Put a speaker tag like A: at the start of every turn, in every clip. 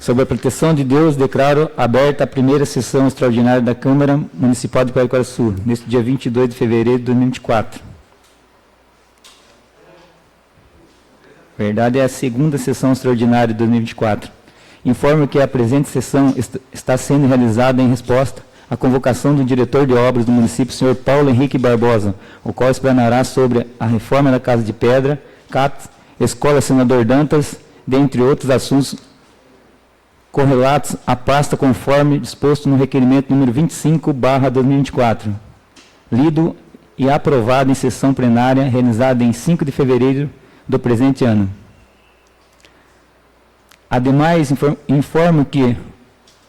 A: Sob a proteção de Deus, declaro aberta a primeira sessão extraordinária da Câmara Municipal de Paraguaçu, neste dia 22 de fevereiro de 2024. Na verdade, é a segunda sessão extraordinária de 2024. Informo que a presente sessão está sendo realizada em resposta à convocação do diretor de obras do município, senhor Paulo Henrique Barbosa, o qual explanará sobre a reforma da Casa de Pedra, CAPES, Escola Senador Dantas, dentre outros assuntos correlatos à pasta conforme disposto no requerimento número 25/2024, lido e aprovado em sessão plenária realizada em 5 de fevereiro do presente ano. Ademais, informo que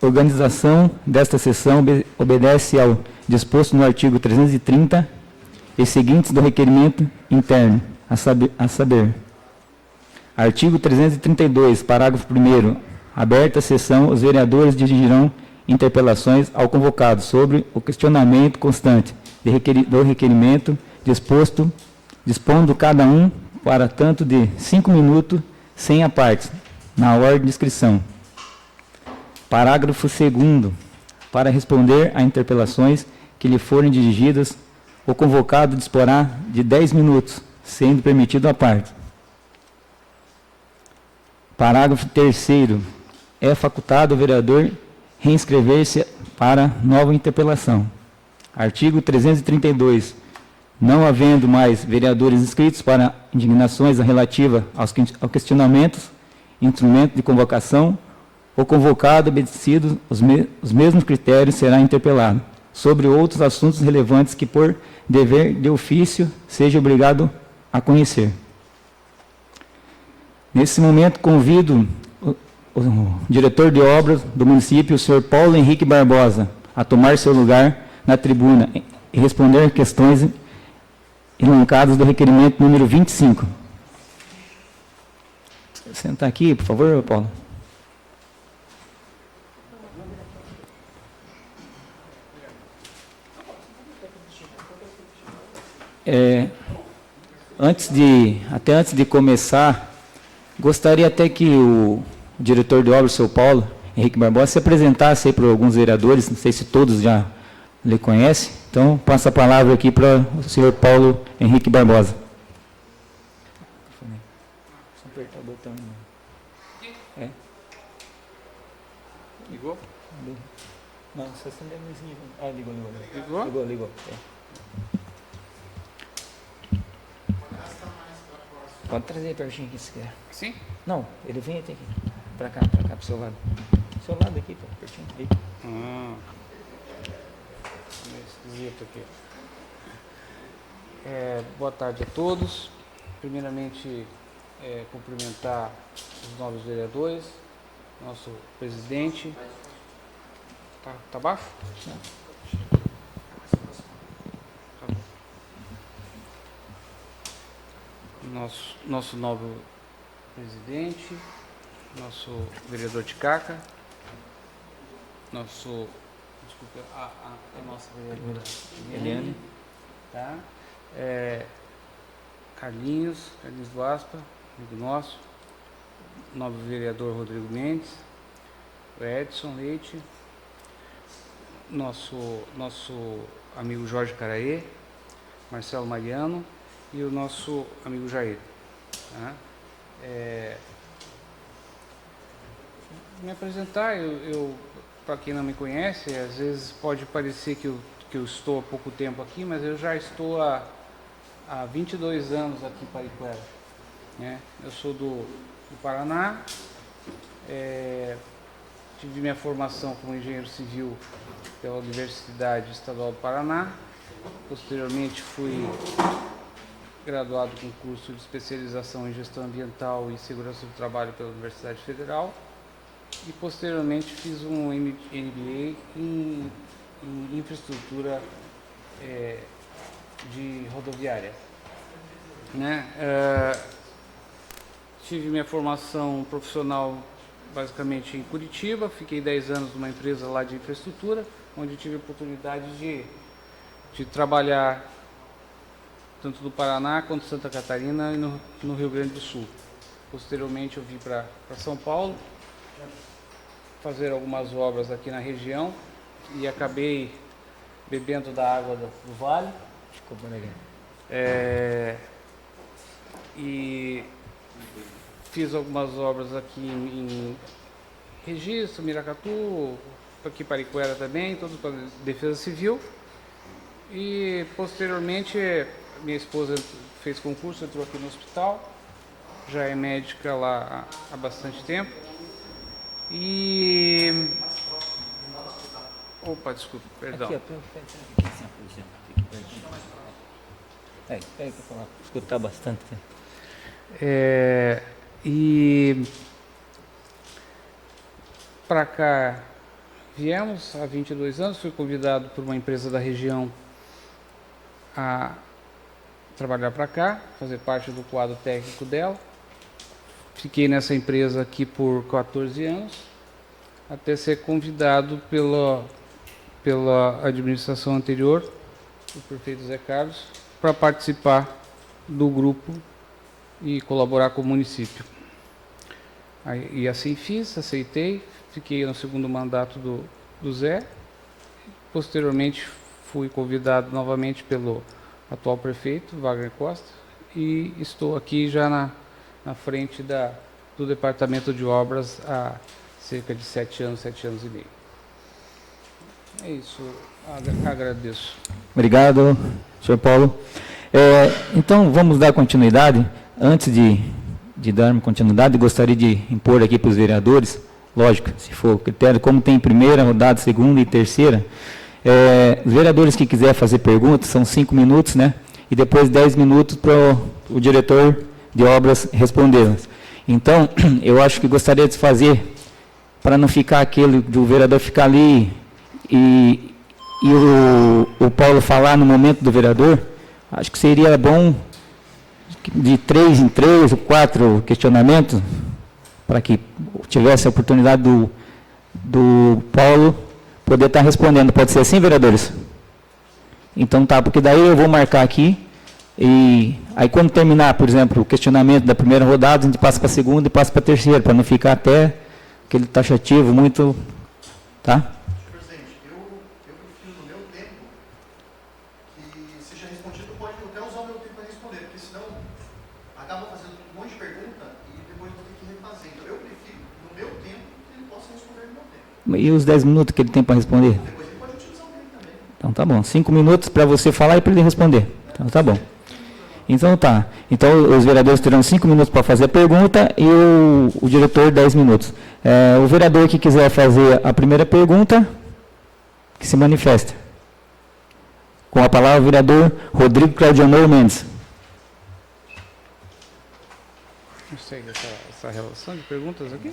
A: a organização desta sessão obedece ao disposto no artigo 330 e seguintes do requerimento interno, a saber, artigo 332, parágrafo 1º, aberta a sessão, os vereadores dirigirão interpelações ao convocado sobre o questionamento constante do requerimento dispondo cada um para tanto de 5 minutos, sem a parte, na ordem de inscrição. Parágrafo 2º. Para responder a interpelações que lhe forem dirigidas, o convocado disporá de 10 minutos, sendo permitido a parte. Parágrafo 3º. É facultado ao vereador reinscrever-se para nova interpelação. Artigo 332. Não havendo mais vereadores inscritos para indignações relativas ao questionamentos, instrumento de convocação, o convocado, obedecidos os mesmos critérios, será interpelado sobre outros assuntos relevantes que, por dever de ofício, seja obrigado a conhecer. Nesse momento, convido o diretor de obras do município, o senhor Paulo Henrique Barbosa, a tomar seu lugar na tribuna e responder questões elencadas do requerimento número 25. Senta aqui, por favor, Paulo. Antes de começar, gostaria até que o diretor de obras, o senhor Paulo Henrique Barbosa, se apresentasse aí para alguns vereadores, não sei se todos já lhe conhecem, então passo a palavra aqui para o senhor Paulo Henrique Barbosa. Só apertar o botão. É?
B: Ligou?
A: Não, só acender a luzinha. Ah, ligou.
B: Ligou?
A: Ligou. Pode trazer pertinho aqui se quer.
B: Sim?
A: Não, ele vem até aqui. Pra cá, pro seu lado. Pro seu lado aqui, pô, pertinho. Aí.
B: Esquisito aqui. Boa tarde a todos. Primeiramente, cumprimentar os novos vereadores, nosso presidente. Tá baixo?
A: Não.
B: Tá bom. Nosso novo presidente, nosso vereador Ticaca, a nossa vereadora Eliane, tá? Carlinhos do Aspa, amigo nosso, novo vereador Rodrigo Mendes, o Edson Leite, nosso amigo Jorge Caraê, Marcelo Mariano e o nosso amigo Jair. Tá? Me apresentar, eu para quem não me conhece, às vezes pode parecer que eu estou há pouco tempo aqui, mas eu já estou há 22 anos aqui em Pariquera. Né? Eu sou do Paraná, tive minha formação como engenheiro civil pela Universidade Estadual do Paraná, posteriormente fui graduado com curso de especialização em gestão ambiental e segurança do trabalho pela Universidade Federal e posteriormente fiz um MBA em infraestrutura de rodoviária. Né? Tive minha formação profissional basicamente em Curitiba, fiquei 10 anos numa empresa lá de infraestrutura, onde tive a oportunidade de trabalhar tanto no Paraná quanto Santa Catarina e no Rio Grande do Sul. Posteriormente eu vim para São Paulo fazer algumas obras aqui na região e acabei bebendo da água do vale.
A: Ficou bom legal.
B: E fiz algumas obras aqui em Registro, Miracatu, aqui em Pariquera também, tudo para Defesa Civil. E posteriormente minha esposa fez concurso, entrou aqui no hospital, já é médica lá há bastante tempo. E... Opa, desculpa, perdão.
A: Aqui, peraí, para falar, escutar bastante.
B: E para cá viemos há 22 anos, fui convidado por uma empresa da região a trabalhar para cá, fazer parte do quadro técnico dela. Fiquei nessa empresa aqui por 14 anos, até ser convidado pela administração anterior, o prefeito Zé Carlos, para participar do grupo e colaborar com o município. E assim fiz, aceitei, fiquei no segundo mandato do Zé. Posteriormente fui convidado novamente pelo atual prefeito, Wagner Costa, e estou aqui já na frente do Departamento de Obras há cerca de 7 anos e meio. É isso, agradeço.
A: Obrigado, senhor Paulo. Então, vamos dar continuidade. Antes de darmos continuidade, gostaria de impor aqui para os vereadores, lógico, se for critério, como tem primeira rodada, segunda e terceira, os vereadores que quiserem fazer perguntas, são 5 minutos, né? E depois 10 minutos para o diretor de obras responder. Então, eu acho que gostaria de fazer, para não ficar aquele do vereador ficar ali e o Paulo falar no momento do vereador, acho que seria bom de 3 em 3 ou 4 questionamentos, para que tivesse a oportunidade do Paulo poder estar respondendo. Pode ser assim, vereadores? Então tá, porque daí eu vou marcar aqui, e aí quando terminar, por exemplo, o questionamento da primeira rodada, a gente passa para a segunda e passa para a terceira, para não ficar até aquele taxativo muito, tá?
C: Presidente, eu prefiro no meu tempo que seja respondido, pode até usar o meu tempo para responder, porque senão acaba fazendo um monte de pergunta e depois vou ter que refazer. Então eu prefiro no meu tempo que ele possa responder no meu tempo.
A: E os 10 minutos que ele tem para responder?
C: Depois ele pode utilizar o tempo também.
A: Então tá bom, 5 minutos para você falar e para ele responder. Então tá bom. Então tá. Então os vereadores terão 5 minutos para fazer a pergunta e o diretor 10 minutos. O vereador que quiser fazer a primeira pergunta, que se manifeste. Com a palavra o vereador Rodrigo Claudionor Mendes.
B: Não sei essa relação de perguntas aqui.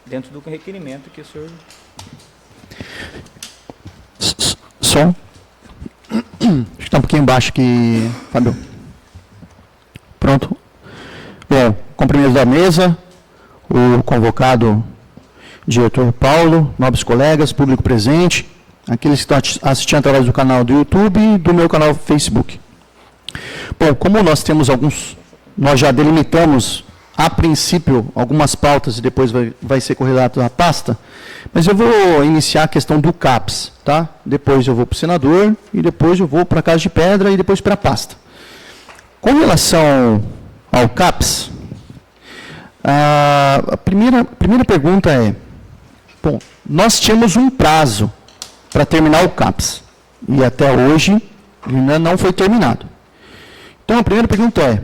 A: Dentro do requerimento que o senhor...
C: Som. Acho que está um pouquinho baixo aqui, Fábio. Pronto. Bom, cumprimento da mesa, o convocado diretor Paulo, nobres colegas, público presente, aqueles que estão assistindo através do canal do YouTube e do meu canal Facebook. Bom, como nós temos nós já delimitamos, a princípio, algumas pautas e depois vai ser correlato à pasta, mas eu vou iniciar a questão do CAPS, tá? Depois eu vou para o senador, e depois eu vou para a Casa de Pedra e depois para a pasta. Com relação ao CAPS, a primeira pergunta é, bom, nós tínhamos um prazo para terminar o CAPS, e até hoje ainda não foi terminado. Então, a primeira pergunta é,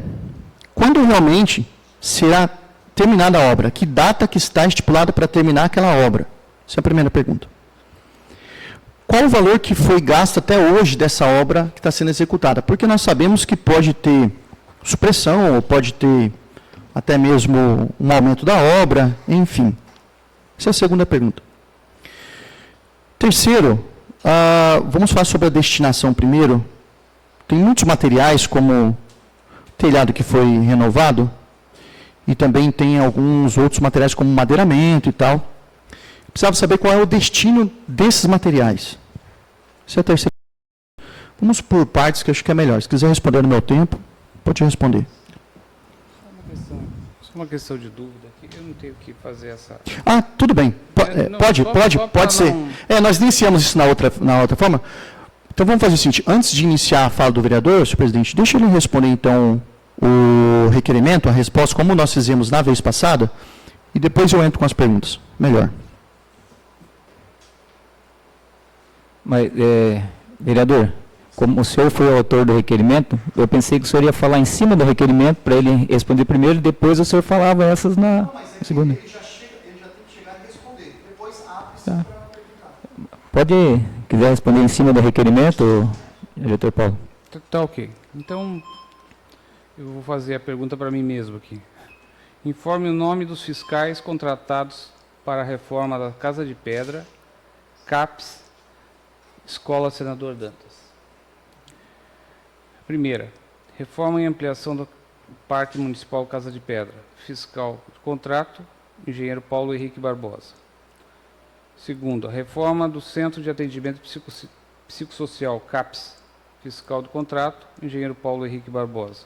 C: quando realmente será terminada a obra? Que data que está estipulada para terminar aquela obra? Essa é a primeira pergunta. Qual o valor que foi gasto até hoje dessa obra que está sendo executada? Porque nós sabemos que pode ter supressão, ou pode ter até mesmo um aumento da obra, enfim. Essa é a segunda pergunta. Terceiro, vamos falar sobre a destinação primeiro. Tem muitos materiais, como o telhado que foi renovado, e também tem alguns outros materiais, como madeiramento e tal. Precisava saber qual é o destino desses materiais. Essa é a terceira. Vamos por partes, que eu acho que é melhor. Se quiser responder no meu tempo, pode responder.
B: Uma questão. Só uma questão de dúvida aqui, eu não tenho que fazer essa...
C: Ah, tudo bem.
B: Não,
C: Pode ser.
B: não-
C: Nós iniciamos isso na outra forma. Então vamos fazer o seguinte, antes de iniciar a fala do vereador, senhor presidente, deixa ele responder então o requerimento, a resposta, como nós fizemos na vez passada, e depois eu entro com as perguntas. Melhor.
A: Mas, vereador, como o senhor foi o autor do requerimento, eu pensei que o senhor ia falar em cima do requerimento para ele responder primeiro, depois o senhor falava essas na segunda.
C: Ele já tem que chegar e responder. Depois abre-se
A: Tá.
C: para perguntar.
A: Pode, quiser responder em cima do requerimento, diretor Paulo?
B: Tá ok. Então, eu vou fazer a pergunta para mim mesmo aqui. Informe o nome dos fiscais contratados para a reforma da Casa de Pedra, CAPES, Escola Senador Dantas. Primeira, reforma e ampliação do Parque Municipal Casa de Pedra. Fiscal de contrato, engenheiro Paulo Henrique Barbosa. Segundo, a reforma do Centro de Atendimento Psicossocial, CAPS. Fiscal do contrato, engenheiro Paulo Henrique Barbosa.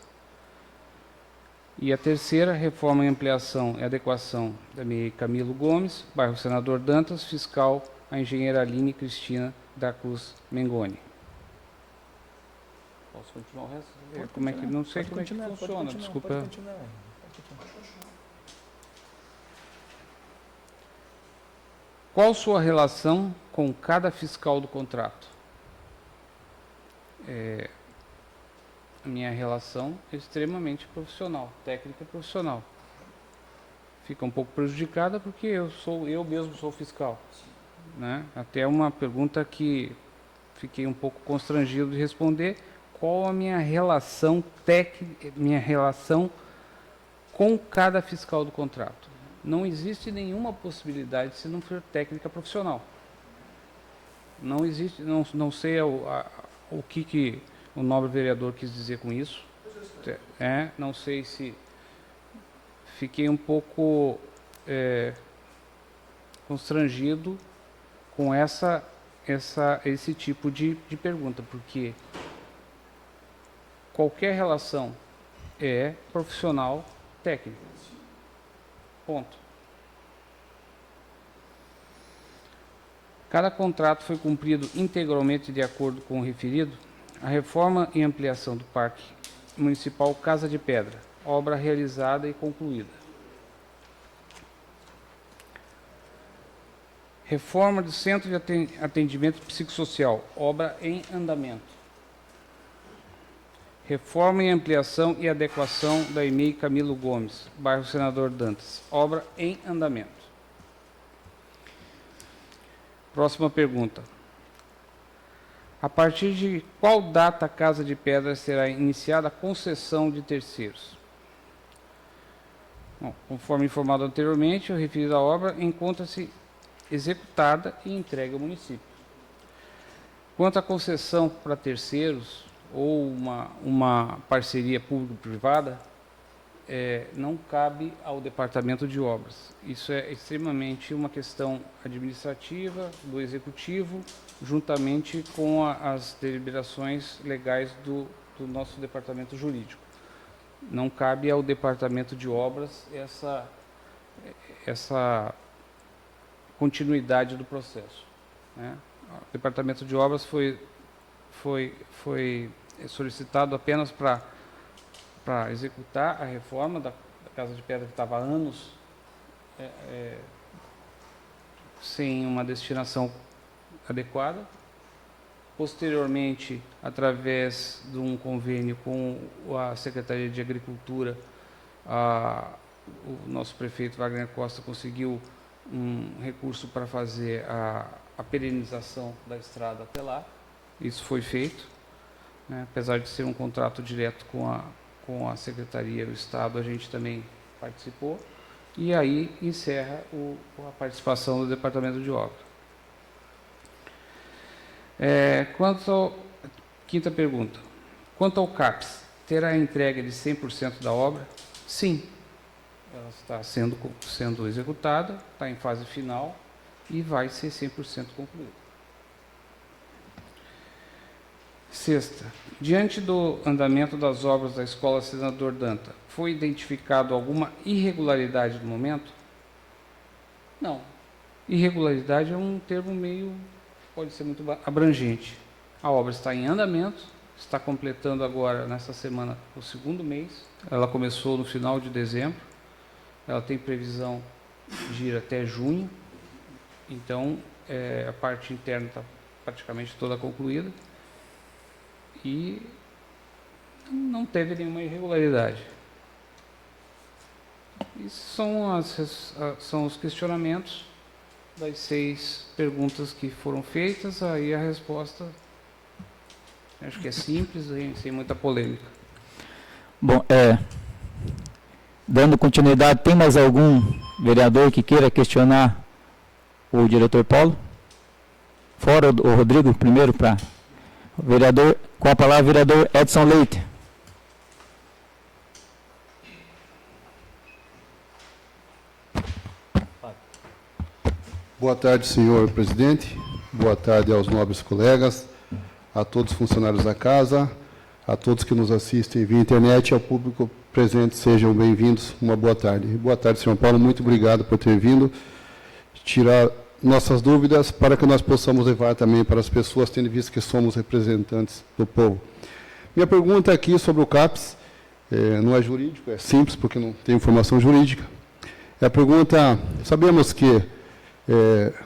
B: E a terceira, reforma e ampliação e adequação da MEI Camilo Gomes, bairro Senador Dantas, fiscal a engenheira Aline Cristina da Cruz Mengoni. Posso continuar o resto? Como é que, não sei como é que funciona, desculpa. Qual sua relação com cada fiscal do contrato? A minha relação é extremamente profissional, técnica e profissional. Fica um pouco prejudicada porque eu mesmo sou fiscal, né? Até uma pergunta que fiquei um pouco constrangido de responder: qual a minha relação técnica, minha relação com cada fiscal do contrato? Não existe nenhuma possibilidade se não for técnica profissional. Não existe, não sei o que o nobre vereador quis dizer com isso. Não sei se fiquei um pouco constrangido com esse tipo de pergunta, porque qualquer relação é profissional técnica. Ponto. Cada contrato foi cumprido integralmente de acordo com o referido. A reforma e ampliação do Parque Municipal Casa de Pedra, obra realizada e concluída. Reforma do Centro de Atendimento Psicossocial, obra em andamento. Reforma e ampliação e adequação da EMEI Camilo Gomes, bairro Senador Dantas, obra em andamento. Próxima pergunta. A partir de qual data a Casa de Pedra será iniciada a concessão de terceiros? Bom, conforme informado anteriormente, o referido à obra encontra-se executada e entregue ao município. Quanto à concessão para terceiros ou uma parceria público-privada, não cabe ao Departamento de Obras. Isso é extremamente uma questão administrativa do Executivo, juntamente com as deliberações legais do nosso Departamento Jurídico. Não cabe ao Departamento de Obras essa continuidade do processo, né? O Departamento de Obras foi solicitado apenas para executar a reforma da Casa de Pedra, que estava há anos sem uma destinação adequada. Posteriormente, através de um convênio com a Secretaria de Agricultura, o nosso prefeito Wagner Costa conseguiu um recurso para fazer a perenização da estrada até lá. Isso foi feito, né? Apesar de ser um contrato direto com a Secretaria do Estado, a gente também participou. E aí encerra a participação do Departamento de Obra. Quinta pergunta. Quanto ao CAPES, terá a entrega de 100% da obra? Sim. Ela está sendo executada, está em fase final e vai ser 100% concluída. Sexta, diante do andamento das obras da Escola Senador Danta, foi identificado alguma irregularidade no momento? Não. Irregularidade é um termo meio, pode ser muito abrangente. A obra está em andamento, está completando agora, nessa semana, o 2º mês. Ela começou no final de dezembro. Ela tem previsão de ir até junho. Então, a parte interna está praticamente toda concluída. E não teve nenhuma irregularidade. Esses são os questionamentos das 6 perguntas que foram feitas. Aí a resposta, acho que é simples, sem muita polêmica.
A: Bom, dando continuidade, tem mais algum vereador que queira questionar o diretor Paulo? Fora o Rodrigo, primeiro para o vereador, com a palavra, vereador Edson Leite.
D: Boa tarde, senhor presidente. Boa tarde aos nobres colegas, a todos os funcionários da casa, a todos que nos assistem via internet e ao público presente. Sejam bem-vindos. Uma boa tarde. Boa tarde, senhor Paulo. Muito obrigado por ter vindo tirar nossas dúvidas para que nós possamos levar também para as pessoas, tendo visto que somos representantes do povo. Minha pergunta aqui sobre o CAPES, não é jurídico, é simples, porque não tem informação jurídica. É a pergunta, sabemos que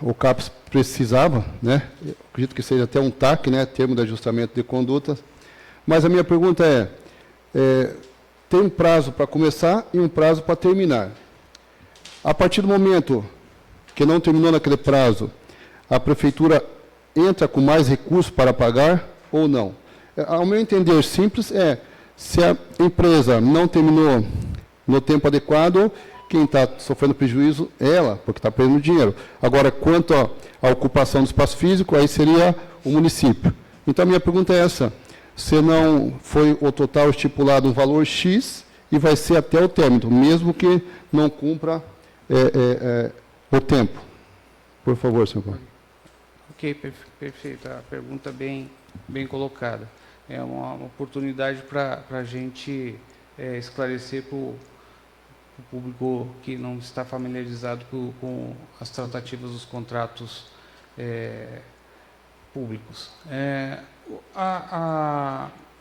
D: o CAPES precisava, né? Eu acredito que seja até um TAC, né? Termo de ajustamento de conduta. Mas a minha pergunta tem um prazo para começar e um prazo para terminar. A partir do momento que não terminou naquele prazo, a prefeitura entra com mais recursos para pagar ou não? Ao meu entender, simples se a empresa não terminou no tempo adequado, quem está sofrendo prejuízo é ela, porque está perdendo dinheiro. Agora, quanto à ocupação do espaço físico, aí seria o município. Então, a minha pergunta é essa: se não foi o total estipulado um valor X e vai ser até o término, mesmo que não cumpra o tempo. Por favor, senhor Paulo.
B: Ok, perfeito. A pergunta bem colocada. É uma oportunidade para a gente esclarecer para o público que não está familiarizado com as tratativas dos contratos públicos.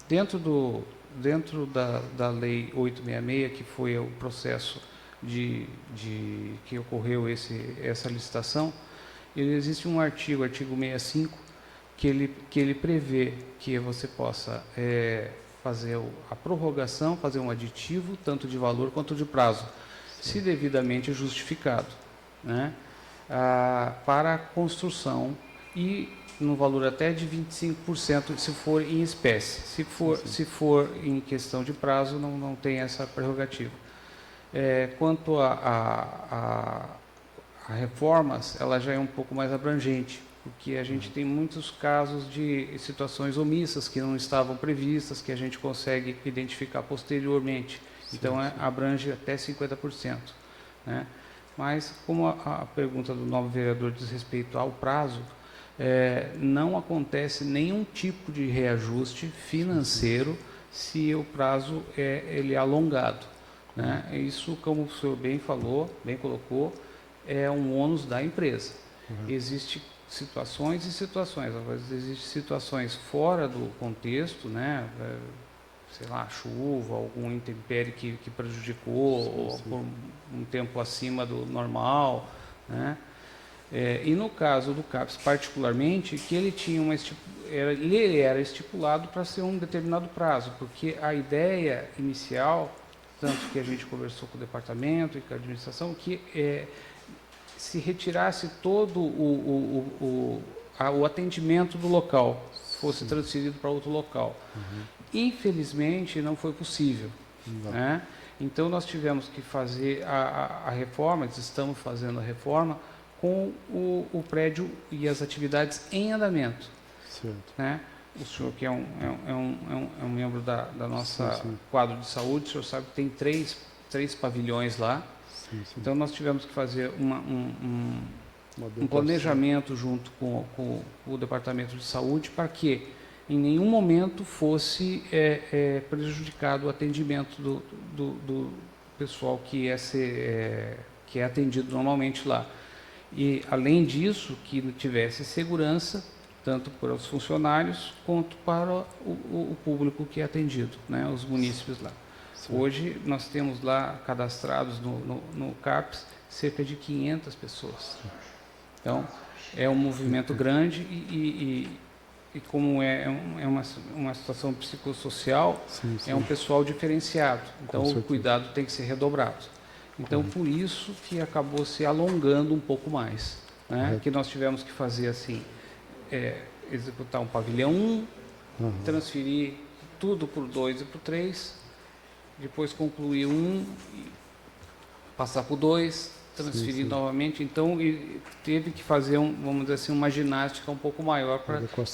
B: Dentro da Lei 866, que foi o processo que ocorreu essa licitação, existe um artigo 65, que ele prevê que você possa fazer a prorrogação, fazer um aditivo, tanto de valor quanto de prazo, se devidamente justificado, né? Para a construção e no valor até de 25%, se for em espécie. Se for em questão de prazo, não tem essa prerrogativa. Quanto a reformas, ela já é um pouco mais abrangente, porque a gente tem muitos casos de situações omissas que não estavam previstas, que a gente consegue identificar posteriormente. Então, abrange até 50%. Né? Mas, como a pergunta do novo vereador diz respeito ao prazo, não acontece nenhum tipo de reajuste financeiro se o prazo ele é alongado. Né? Isso, como o senhor bem colocou, é um ônus da empresa. Existem situações e situações. Às vezes existem situações fora do contexto, né? Sei lá, chuva, algum intempérie que prejudicou, ou por um tempo acima do normal, né? E no caso do CAPES, particularmente, que ele tinha ele era estipulado para ser um determinado prazo, porque a ideia inicial, tanto que a gente conversou com o departamento e com a administração, que se retirasse todo o atendimento do local, fosse transferido para outro local. Infelizmente, não foi possível. Né? Então, nós tivemos que fazer a reforma, estamos fazendo a reforma, com o prédio e as atividades em andamento.
D: Certo.
B: Né? O senhor, que é um membro da nossa quadro de saúde, o senhor sabe que tem três pavilhões lá. Sim. Então, nós tivemos que fazer um planejamento junto com o Departamento de Saúde para que em nenhum momento fosse prejudicado o atendimento do pessoal que é atendido normalmente lá. E, além disso, que tivesse segurança, tanto para os funcionários quanto para o público que é atendido, né, os munícipes lá.
D: Sim.
B: Hoje, nós temos lá cadastrados no CAPS cerca de 500 pessoas. Então, é um movimento grande e como é uma situação psicossocial,
D: Sim, sim.
B: é um pessoal diferenciado. Então, o
D: certeza.
B: cuidado tem que ser redobrado. Então, por isso que acabou se alongando um pouco mais, né?
D: Correto.
B: Que nós tivemos que fazer assim, executar um pavilhão 1, transferir tudo para o 2 e para o 3, depois concluir um, passar para o 2, transferir
D: sim.
B: novamente. Então, teve que fazer, vamos dizer assim, uma ginástica um pouco maior,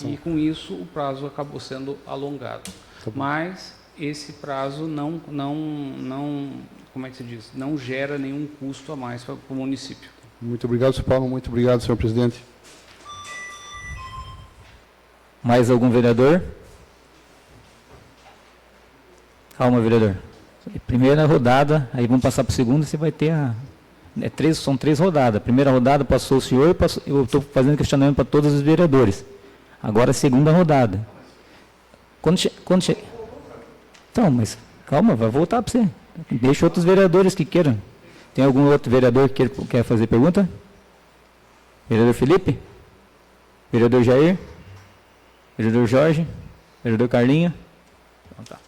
B: e com isso o prazo acabou sendo alongado.
D: Tá bom.
B: Mas esse prazo não, como é que se diz? Não gera nenhum custo a mais para o município.
D: Muito obrigado, senhor Paulo. Muito obrigado, senhor presidente.
A: Mais algum vereador? Calma, vereador. Primeira rodada, aí vamos passar para a segunda, você vai ter são 3 rodadas. Primeira rodada passou o senhor, eu estou fazendo questionamento para todos os vereadores. Agora a segunda rodada. Então, mas calma, vai voltar para você. Deixa outros vereadores que queiram. Tem algum outro vereador que quer fazer pergunta? Vereador Felipe? Vereador Jair? Vereador Jorge? Vereador Carlinho? Então, tá.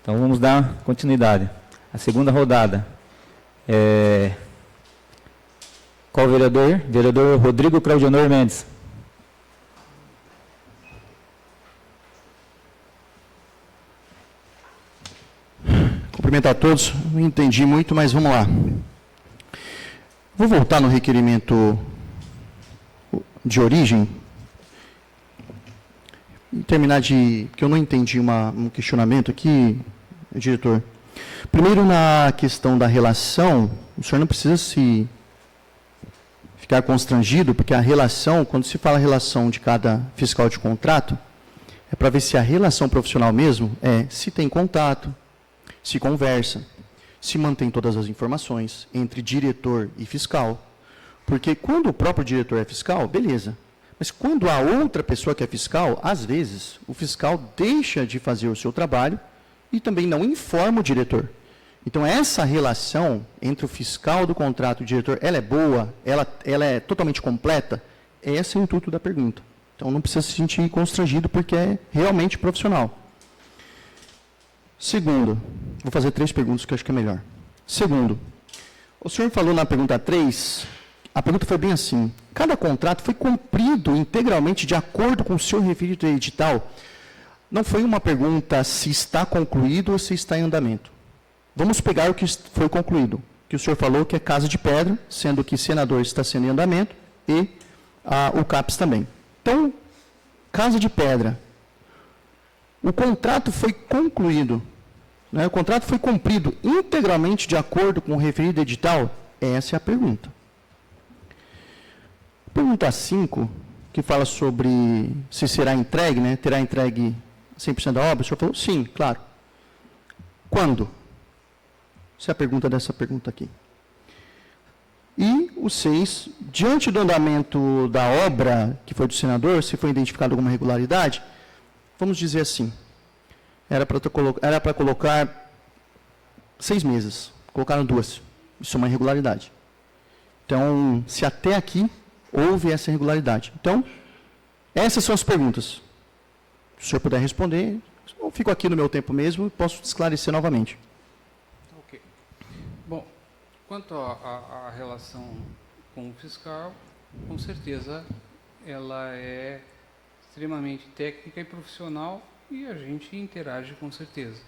A: Então vamos dar continuidade. A segunda rodada. Qual vereador? Vereador Rodrigo Claudionor Mendes.
C: Cumprimentar a todos. Não entendi muito, mas vamos lá. Vou voltar no requerimento de origem e terminar porque eu não entendi um questionamento aqui, diretor. Primeiro, na questão da relação, o senhor não precisa se ficar constrangido, porque a relação, quando se fala relação de cada fiscal de contrato, é para ver se a relação profissional mesmo se tem contato, se conversa, se mantém todas as informações entre diretor e fiscal. Porque quando o próprio diretor é fiscal, beleza. Mas quando a outra pessoa que é fiscal, às vezes, o fiscal deixa de fazer o seu trabalho e também não informa o diretor. Então, essa relação entre o fiscal do contrato e o diretor, ela é boa, ela é totalmente completa? Esse é o intuito da pergunta. Então, não precisa se sentir constrangido, porque é realmente profissional. Segundo, vou fazer 3 perguntas que eu acho que é melhor. Segundo, o senhor falou na pergunta 3, a pergunta foi bem assim: cada contrato foi cumprido integralmente de acordo com o seu referido edital? Não foi uma pergunta se está concluído ou se está em andamento. Vamos pegar o que foi concluído, que o senhor falou que é Casa de Pedra, sendo que senador está sendo em andamento e o CAPS também. Então, Casa de Pedra, o contrato foi concluído, né? O contrato foi cumprido integralmente de acordo com o referido edital? Essa é a pergunta. Pergunta 5, que fala sobre se será entregue, né? Terá entregue 100% da obra? O senhor falou sim, claro. Quando? Essa é a pergunta dessa pergunta aqui. E o 6, diante do andamento da obra que foi do senador, se foi identificada alguma irregularidade, vamos dizer assim, era para colocar 6 meses, colocaram 2. Isso é uma irregularidade. Então, se até aqui houve essa irregularidade. Então, essas são as perguntas. Se o senhor puder responder, eu fico aqui no meu tempo mesmo e posso esclarecer novamente.
B: Ok. Bom, quanto à relação com o fiscal, com certeza ela é extremamente técnica e profissional e a gente interage com certeza,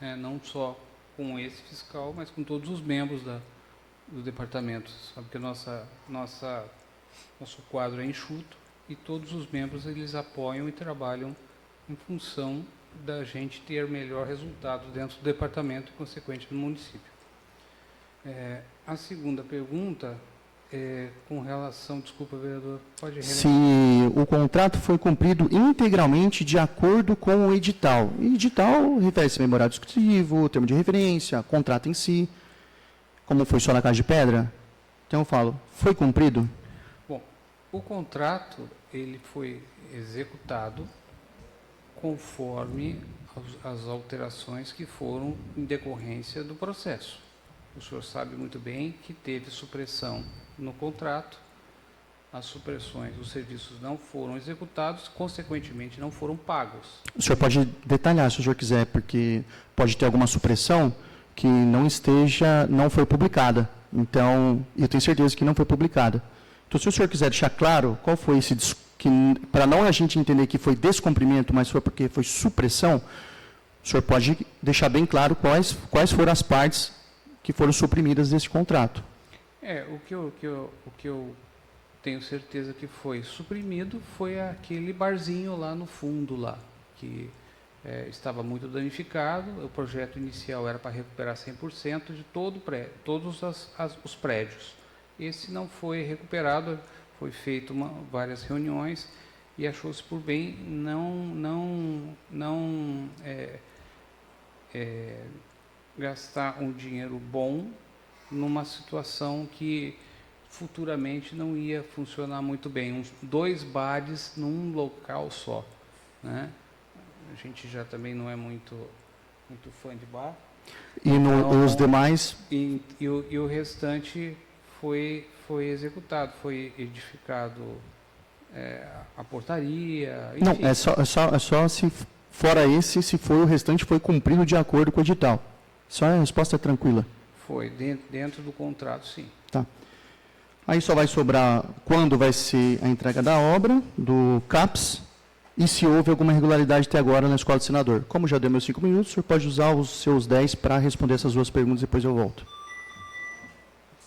B: né? Não só com esse fiscal, mas com todos os membros do departamento. Sabe que nosso quadro é enxuto e todos os membros eles apoiam e trabalham em função da gente ter melhor resultado dentro do departamento e, consequente, no município. A segunda pergunta Com relação, desculpa, vereador, pode relembrar?
C: Se o contrato foi cumprido integralmente de acordo com o edital. E edital refere-se a memorado exclusivo, termo de referência, contrato em si, como foi só na Casa de Pedra. Então eu falo, foi cumprido?
B: Bom, o contrato ele foi executado conforme as alterações que foram em decorrência do processo. O senhor sabe muito bem que teve supressão no contrato, as supressões, os serviços não foram executados, consequentemente não foram pagos.
C: O senhor pode detalhar, se o senhor quiser, porque pode ter alguma supressão que não foi publicada. Então, eu tenho certeza que não foi publicada. Então, se o senhor quiser deixar claro qual foi esse, para não a gente entender que foi descumprimento, mas foi porque foi supressão, o senhor pode deixar bem claro quais foram as partes que foram suprimidas desse contrato.
B: O que eu tenho certeza que foi suprimido foi aquele barzinho lá no fundo, lá, que estava muito danificado. O projeto inicial era para recuperar 100% de todos os prédios. Esse não foi recuperado, foi feito várias reuniões e achou-se por bem não gastar um dinheiro bom numa situação que futuramente não ia funcionar muito bem. 2 bares num local só, né? A gente já também não é muito fã de bar.
C: E os demais?
B: E o restante foi executado, foi edificado a portaria, enfim.
C: Não, é só se fora esse, se foi o restante foi cumprido de acordo com o edital. Só a resposta é tranquila.
B: Foi, dentro do contrato, sim.
C: Tá. Aí só vai sobrar quando vai ser a entrega da obra, do CAPS, e se houve alguma irregularidade até agora na Escola do Senador. Como já deu meus 5 minutos, o senhor pode usar os seus 10 para responder essas 2 perguntas, depois eu volto.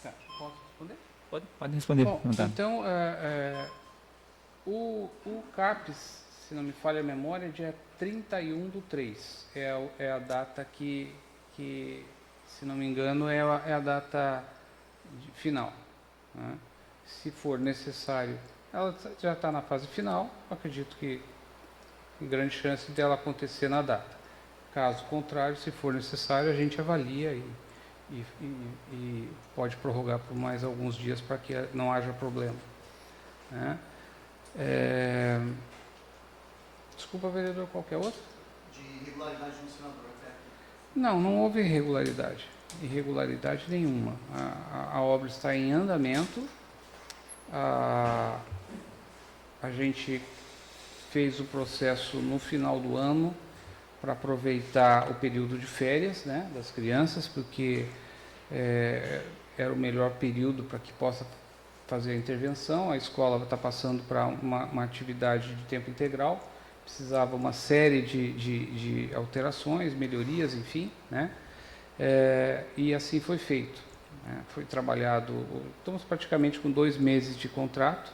B: Tá, posso responder?
A: Pode responder.
B: Bom, então, o CAPS, se não me falha a memória, é dia 31/3. É a data que, se não me engano, é a data final, né? Se for necessário, ela já está na fase final, acredito que tem grande chance dela acontecer na data. Caso contrário, se for necessário, a gente avalia e pode prorrogar por mais alguns dias para que não haja problema, né? Desculpa, vereador, qualquer outro?
C: De irregularidade no senador, até.
B: Não houve irregularidade nenhuma. A obra está em andamento. A gente fez o processo no final do ano para aproveitar o período de férias, né, das crianças, porque era o melhor período para que possa fazer a intervenção. A escola está passando para uma atividade de tempo integral, precisava uma série de alterações, melhorias, enfim, né? E assim foi feito, né? Foi trabalhado, estamos praticamente com 2 meses de contrato,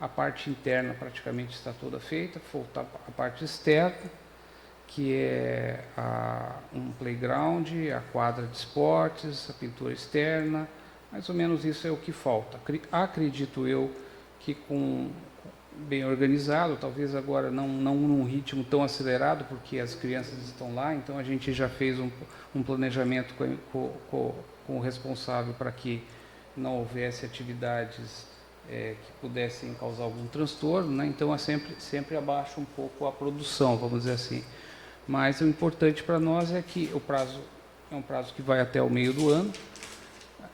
B: a parte interna praticamente está toda feita, falta a parte externa, que é um playground, a quadra de esportes, a pintura externa, mais ou menos isso é o que falta. Acredito eu que bem organizado, talvez agora não num ritmo tão acelerado, porque as crianças estão lá, então a gente já fez um planejamento com o responsável para que não houvesse atividades que pudessem causar algum transtorno, né? Então sempre abaixa um pouco a produção, vamos dizer assim. Mas o importante para nós é que o prazo é um prazo que vai até o meio do ano.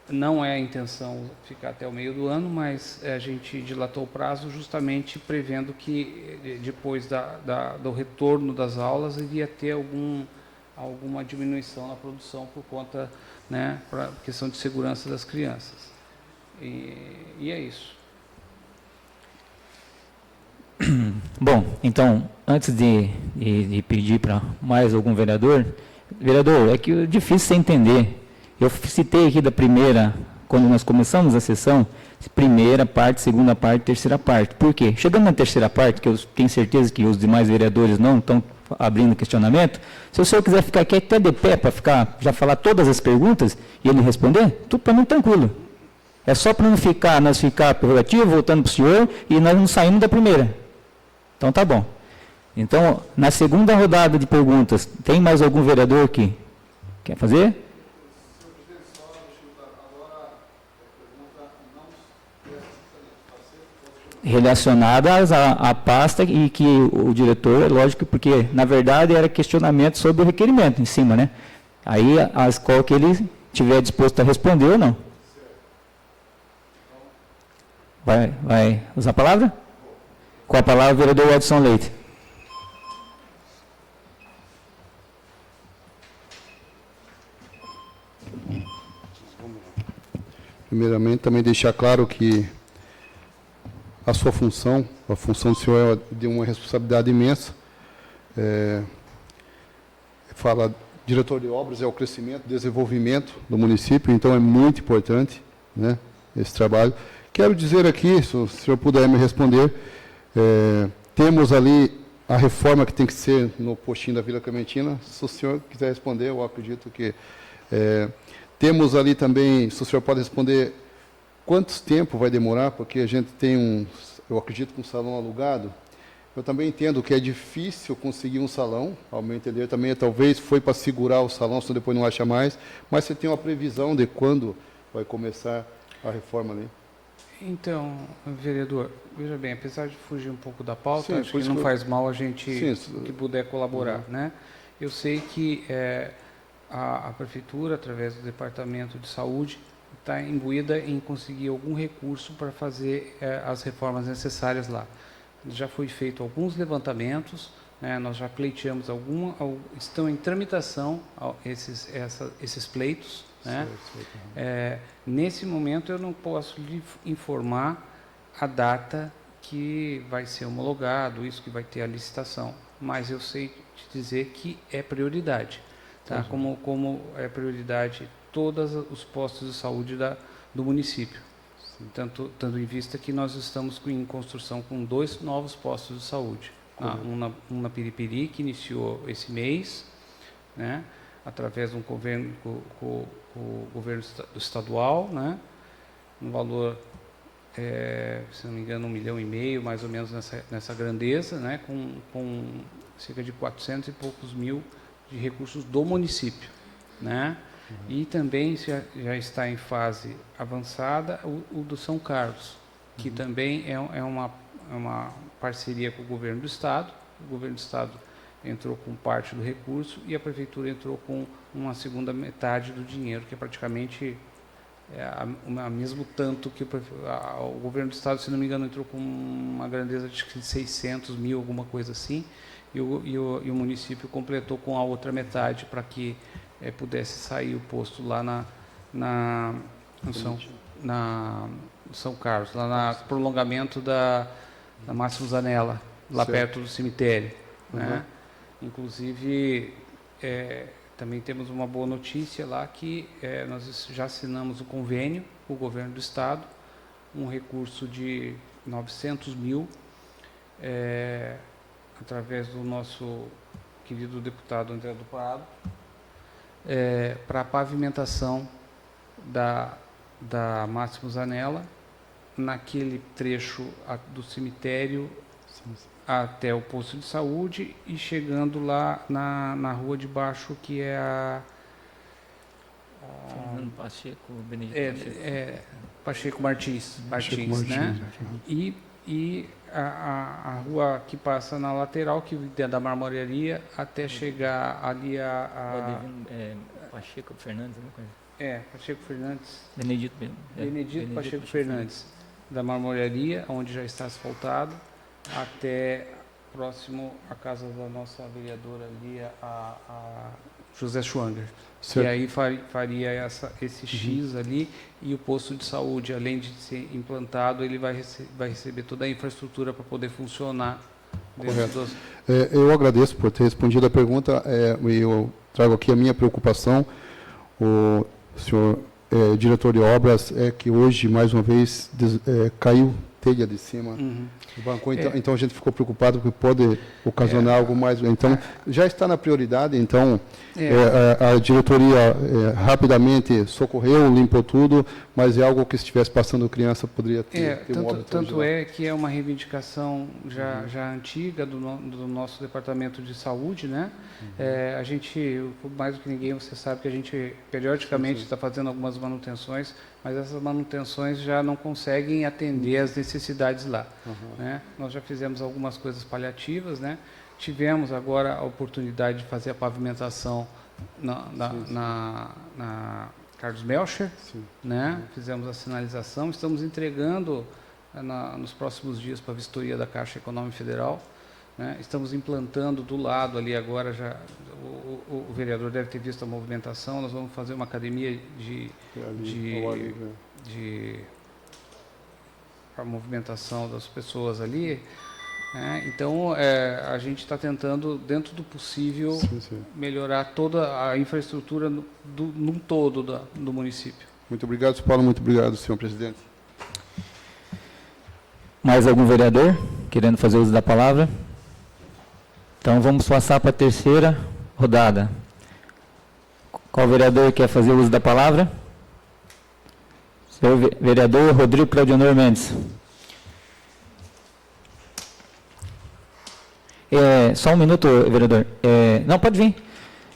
B: Não é a intenção ficar até o meio do ano, mas a gente dilatou o prazo justamente prevendo que depois do retorno das aulas iria ter alguma diminuição na produção por conta, né, para questão de segurança das crianças. E é isso.
A: Bom, então, antes de pedir para mais algum vereador, é que é difícil você entender. Eu citei aqui da primeira, quando nós começamos a sessão, primeira parte, segunda parte, terceira parte. Por quê? Chegando na terceira parte, que eu tenho certeza que os demais vereadores não estão abrindo questionamento, se o senhor quiser ficar aqui até de pé para já falar todas as perguntas e ele responder, tudo para mim tranquilo. É só para não ficar, nós ficar prerrogativo, voltando para o senhor, e nós não saímos da primeira. Então, tá bom. Então, na segunda rodada de perguntas, tem mais algum vereador que quer fazer? Relacionadas à pasta e que o diretor, é lógico, porque, na verdade, era questionamento sobre o requerimento em cima, né? Aí, qual que ele estiver disposto a responder ou não. Vai usar a palavra? Com a palavra, o vereador Edson Leite.
D: Primeiramente, também deixar claro que a sua função, a função do senhor é de uma responsabilidade imensa. Fala, diretor de obras é o crescimento, desenvolvimento do município, então é muito importante, né, esse trabalho. Quero dizer aqui, se o senhor puder me responder, temos ali a reforma que tem que ser no postinho da Vila Clementina. Se o senhor quiser responder, eu acredito que... temos ali também, se o senhor pode responder, quanto tempo vai demorar, porque a gente tem eu acredito que um salão alugado. Eu também entendo que é difícil conseguir um salão, ao meu entender também, talvez foi para segurar o salão, senão depois não acha mais, mas você tem uma previsão de quando vai começar a reforma ali?
B: Então, vereador, veja bem, apesar de fugir um pouco da pauta,
D: Sim,
B: acho que não faz mal a gente, que puder colaborar,
D: Uhum.
B: né? Eu sei que a Prefeitura, através do Departamento de Saúde, está imbuída em conseguir algum recurso para fazer as reformas necessárias lá. Já foi feito alguns levantamentos, né, nós já pleiteamos estão em tramitação esses pleitos, né? Nesse momento eu não posso lhe informar a data que vai ser homologado, isso que vai ter a licitação, mas eu sei te dizer que é prioridade, tá? Como é prioridade todos os postos de saúde do município. Tanto em vista que nós estamos em construção com 2 novos postos de saúde. Um na Piripiri, que iniciou esse mês, né, através de um convênio com o governo estadual, né, um valor, se não me engano, 1,5 milhão, mais ou menos nessa grandeza, né, com cerca de 400 e poucos mil de recursos do município, né? E também já está em fase avançada o do São Carlos, que também é uma parceria com o governo do Estado. O governo do Estado entrou com parte do recurso e a Prefeitura entrou com uma segunda metade do dinheiro, que é praticamente o mesmo tanto que o governo do Estado, se não me engano, entrou com uma grandeza de 600 mil, alguma coisa assim, e o município completou com a outra metade para que pudesse sair o posto lá no São Carlos, lá no prolongamento da Máximo Zanella, lá perto do cemitério, né? Inclusive, também temos uma boa notícia lá, que nós já assinamos um convênio com o governo do Estado, um recurso de 900 mil, através do nosso querido deputado André do Prado, para a pavimentação da Máximo Zanella, naquele trecho do cemitério até o posto de saúde e chegando lá na rua de baixo, que é
A: Fernando Pacheco, Benedito
B: Pacheco Martins, né? E a rua que passa na lateral, que é da marmoraria, até chegar ali
A: Pacheco Fernandes, alguma coisa.
B: Pacheco Fernandes.
A: Benedito
B: Pacheco Fernandes, da marmoraria, onde já está asfaltado, até próximo à casa da nossa vereadora ali, a José Schwanger.
D: Certo.
B: E aí faria esse X ali, e o posto de saúde, além de ser implantado, ele vai receber toda a infraestrutura para poder funcionar.
D: Correto. Eu agradeço por ter respondido a pergunta, e eu trago aqui a minha preocupação. O senhor diretor de obras, que hoje, mais uma vez, caiu telha de cima. Bancou, então a gente ficou preocupado porque pode ocasionar algo mais. Então, já está na prioridade, então a diretoria rapidamente socorreu, limpou tudo, mas é algo que se estivesse passando criança poderia ter um óbito.
B: Tanto é que é uma reivindicação já antiga do nosso departamento de saúde, né? A gente, mais do que ninguém, você sabe que a gente periodicamente está fazendo algumas manutenções, mas essas manutenções já não conseguem atender às necessidades lá. Né? Nós já fizemos algumas coisas paliativas, né? Tivemos agora a oportunidade de fazer a pavimentação na Carlos Melcher, né? Fizemos a sinalização, estamos entregando nos próximos dias para a vistoria da Caixa Econômica Federal. Né? Estamos implantando do lado ali agora, já o vereador deve ter visto a movimentação, nós vamos fazer uma academia para a movimentação das pessoas ali. Né? Então, a gente está tentando, dentro do possível, melhorar toda a infraestrutura no todo do município.
D: Muito obrigado, Paulo. Muito obrigado, senhor presidente.
A: Mais algum vereador querendo fazer uso da palavra? Então, vamos passar para a terceira rodada. Qual vereador quer fazer uso da palavra? Senhor vereador Rodrigo Claudionor Mendes. Só um minuto, vereador. Não, pode vir.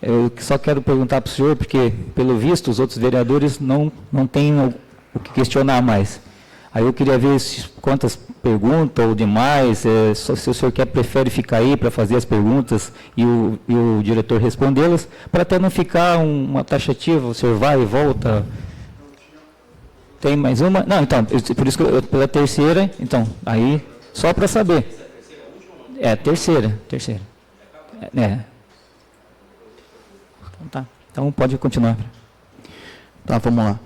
A: Eu só quero perguntar para o senhor, porque, pelo visto, os outros vereadores não têm o que questionar mais. Aí eu queria ver quantas perguntas ou demais, se o senhor prefere ficar aí para fazer as perguntas e o diretor respondê-las, para até não ficar uma taxativa, o senhor vai e volta. Tem mais uma? Não, então, por isso que pela terceira, então, aí, só para saber. Terceira. Então, tá. Então, pode continuar.
C: Tá, vamos lá.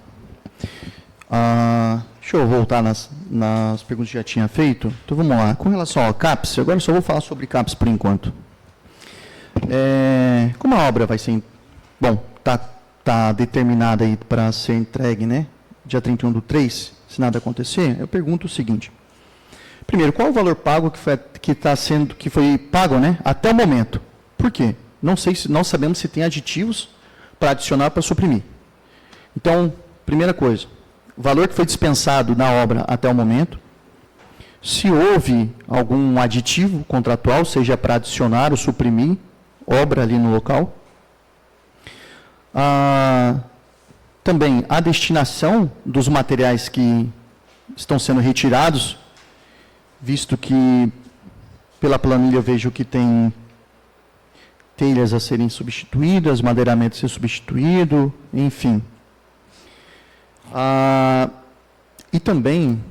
C: Deixa eu voltar nas perguntas que já tinha feito. Então, vamos lá. Com relação ao CAPS, agora eu só vou falar sobre CAPS por enquanto. Como a obra vai ser... Bom, tá determinada aí para ser entregue, né? Dia 31/3, se nada acontecer, eu pergunto o seguinte. Primeiro, qual o valor pago que foi pago, né, até o momento? Por quê? Não sabemos se tem aditivos para adicionar para suprimir. Então, primeira coisa, o valor que foi dispensado na obra até o momento, se houve algum aditivo contratual, seja para adicionar ou suprimir obra ali no local. Também a destinação dos materiais que estão sendo retirados, visto que pela planilha eu vejo que tem telhas a serem substituídas, madeiramento a ser substituído, enfim. E também,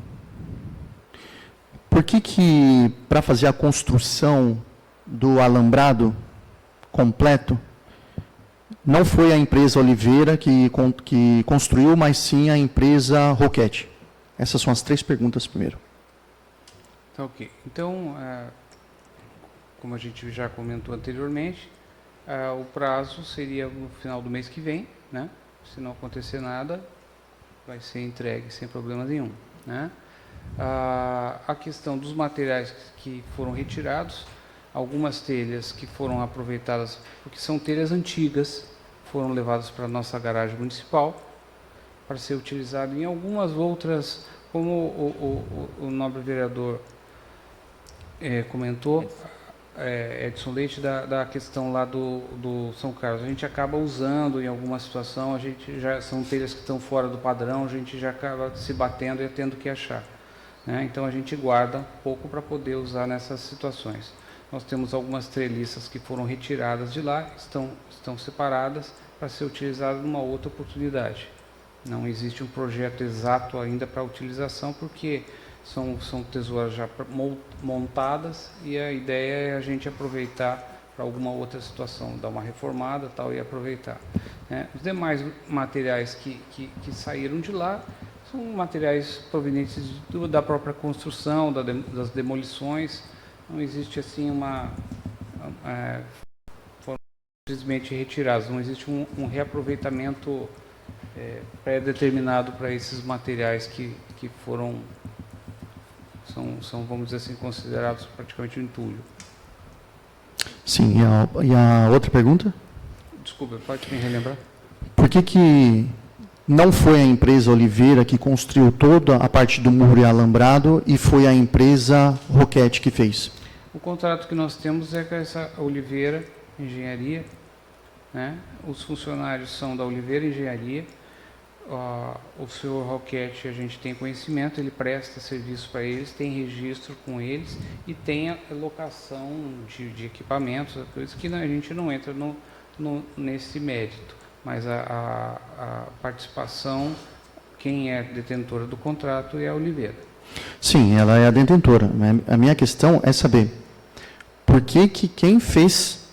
C: por que para fazer a construção do alambrado completo, não foi a empresa Oliveira que construiu, mas sim a empresa Roquette? Essas são as 3 perguntas primeiro.
B: Tá, ok. Então, como a gente já comentou anteriormente, o prazo seria no final do mês que vem, né? Se não acontecer nada, vai ser entregue sem problema nenhum, né? A questão dos materiais que foram retirados, algumas telhas que foram aproveitadas, porque são telhas antigas, foram levadas para a nossa garagem municipal, para ser utilizado em algumas outras, como o nobre vereador comentou, Edson Leite, da questão lá do São Carlos. A gente acaba usando em alguma situação, são telhas que estão fora do padrão, a gente já acaba se batendo e tendo que achar. Né? Então a gente guarda um pouco para poder usar nessas situações. Nós temos algumas treliças que foram retiradas de lá, estão separadas para ser utilizadas numa outra oportunidade. Não existe um projeto exato ainda para utilização, porque são tesouras já montadas e a ideia é a gente aproveitar para alguma outra situação, dar uma reformada tal, e aproveitar. Né? Os demais materiais que saíram de lá são materiais provenientes da própria construção, das demolições. Não existe assim foram simplesmente retirados, não existe um reaproveitamento pré-determinado para esses materiais que foram São, vamos dizer assim, considerados praticamente um entulho.
C: Sim, e a outra pergunta?
B: Desculpa, pode me relembrar?
C: Por que não foi a empresa Oliveira que construiu toda a parte do muro e alambrado e foi a empresa Roquette que fez?
B: O contrato que nós temos é com essa Oliveira Engenharia, né? Os funcionários são da Oliveira Engenharia. O senhor Roquette, a gente tem conhecimento, ele presta serviço para eles, tem registro com eles e tem a locação de equipamentos, coisas que a gente não entra nesse mérito, mas a participação, quem é detentora do contrato é a Oliveira.
C: Sim, ela é a detentora. A minha questão é saber por que quem fez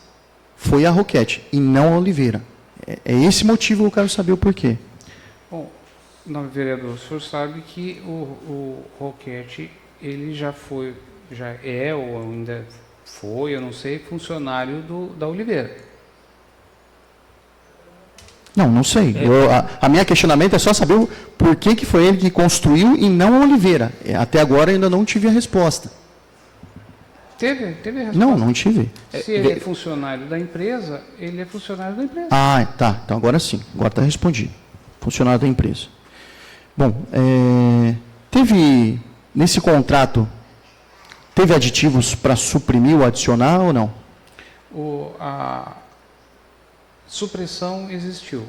C: foi a Roquette e não a Oliveira. É esse motivo que eu quero saber o porquê.
B: Bom, nobre vereador, o senhor sabe que o Roquette, ele já é ou ainda foi, eu não sei, funcionário da Oliveira.
C: Não sei. A minha questionamento é só saber o porquê que foi ele que construiu e não a Oliveira. Até agora eu ainda não tive a resposta.
B: Teve a resposta?
C: Não tive.
B: Se ele é funcionário da empresa, ele é funcionário da empresa.
C: Ah, tá. Então agora sim. Agora está respondido. Funcionário da empresa. Bom, nesse contrato, teve aditivos para suprimir ou adicionar ou não?
B: A supressão existiu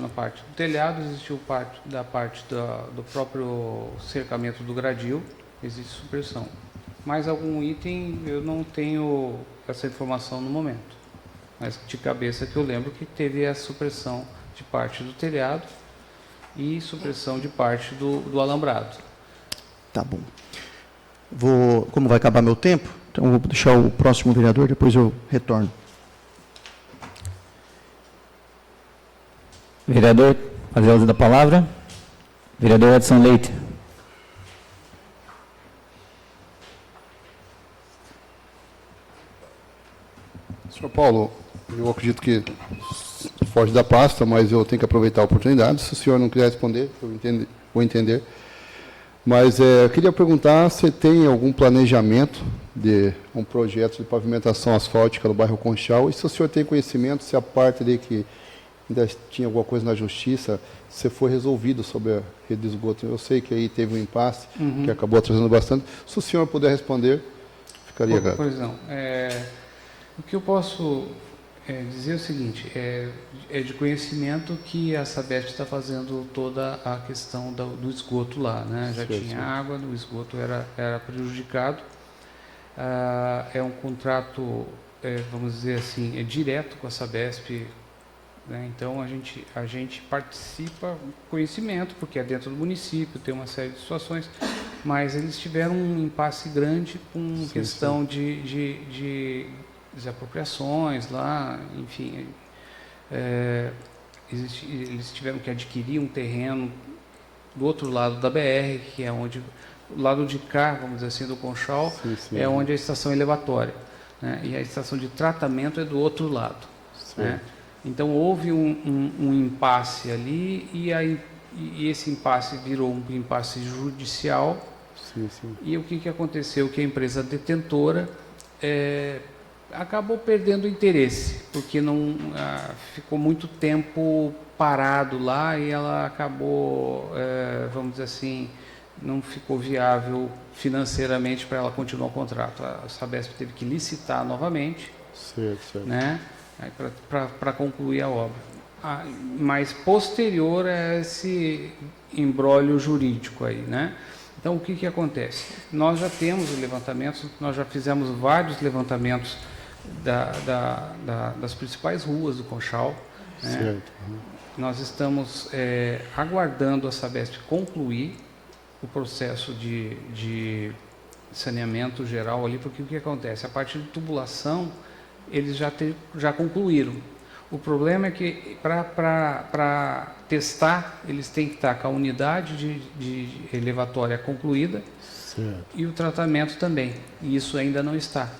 B: na parte do telhado, existiu da parte do próprio cercamento do gradil, existe supressão. Mais algum item, eu não tenho essa informação no momento, mas de cabeça que eu lembro que teve a supressão de parte do telhado e supressão de parte do alambrado.
C: Tá bom. Como vai acabar meu tempo, então eu vou deixar o próximo vereador, depois eu retorno.
A: Vereador, fazer uso da palavra. Vereador Edson Leite.
D: Senhor Paulo, eu acredito que foge da pasta, mas eu tenho que aproveitar a oportunidade. Se o senhor não quiser responder, eu vou entender. Mas eu queria perguntar se tem algum planejamento de um projeto de pavimentação asfáltica no bairro Conchal, e se o senhor tem conhecimento, se a parte ali que ainda tinha alguma coisa na justiça, se foi resolvido sobre a rede de esgoto. Eu sei que aí teve um impasse, que acabou atrasando bastante. Se o senhor puder responder, ficaria grato.
B: Pois não. O que eu posso dizer é o seguinte, é de conhecimento que a Sabesp está fazendo toda a questão do esgoto lá, né? Já tinha água, o esgoto era prejudicado. É um contrato, vamos dizer assim, direto com a Sabesp, né? Então a gente participa com conhecimento, porque é dentro do município, tem uma série de situações, mas eles tiveram um impasse grande com questão de desapropriações lá, enfim, eles tiveram que adquirir um terreno do outro lado da BR, que é onde, o lado de cá, vamos dizer assim, do Conchal, é onde a estação elevatória, né? E a estação de tratamento é do outro lado, né? Então houve um impasse ali e esse impasse virou um impasse judicial. E o que aconteceu? Que a empresa detentora acabou perdendo o interesse, porque não ficou muito tempo parado lá e ela acabou, vamos dizer assim, não ficou viável financeiramente para ela continuar o contrato. A Sabesp teve que licitar novamente, né, para concluir a obra. Mas posterior a esse imbróglio jurídico aí, né? Então, o que acontece? Nós já temos levantamentos, nós já fizemos vários levantamentos das principais ruas do Conchal, né? Nós estamos aguardando a Sabesp concluir o processo de saneamento geral ali, porque o que acontece? A parte de tubulação, eles já concluíram. O problema é que, para testar, eles têm que estar com a unidade de elevatória concluída e o tratamento também, e isso ainda não está.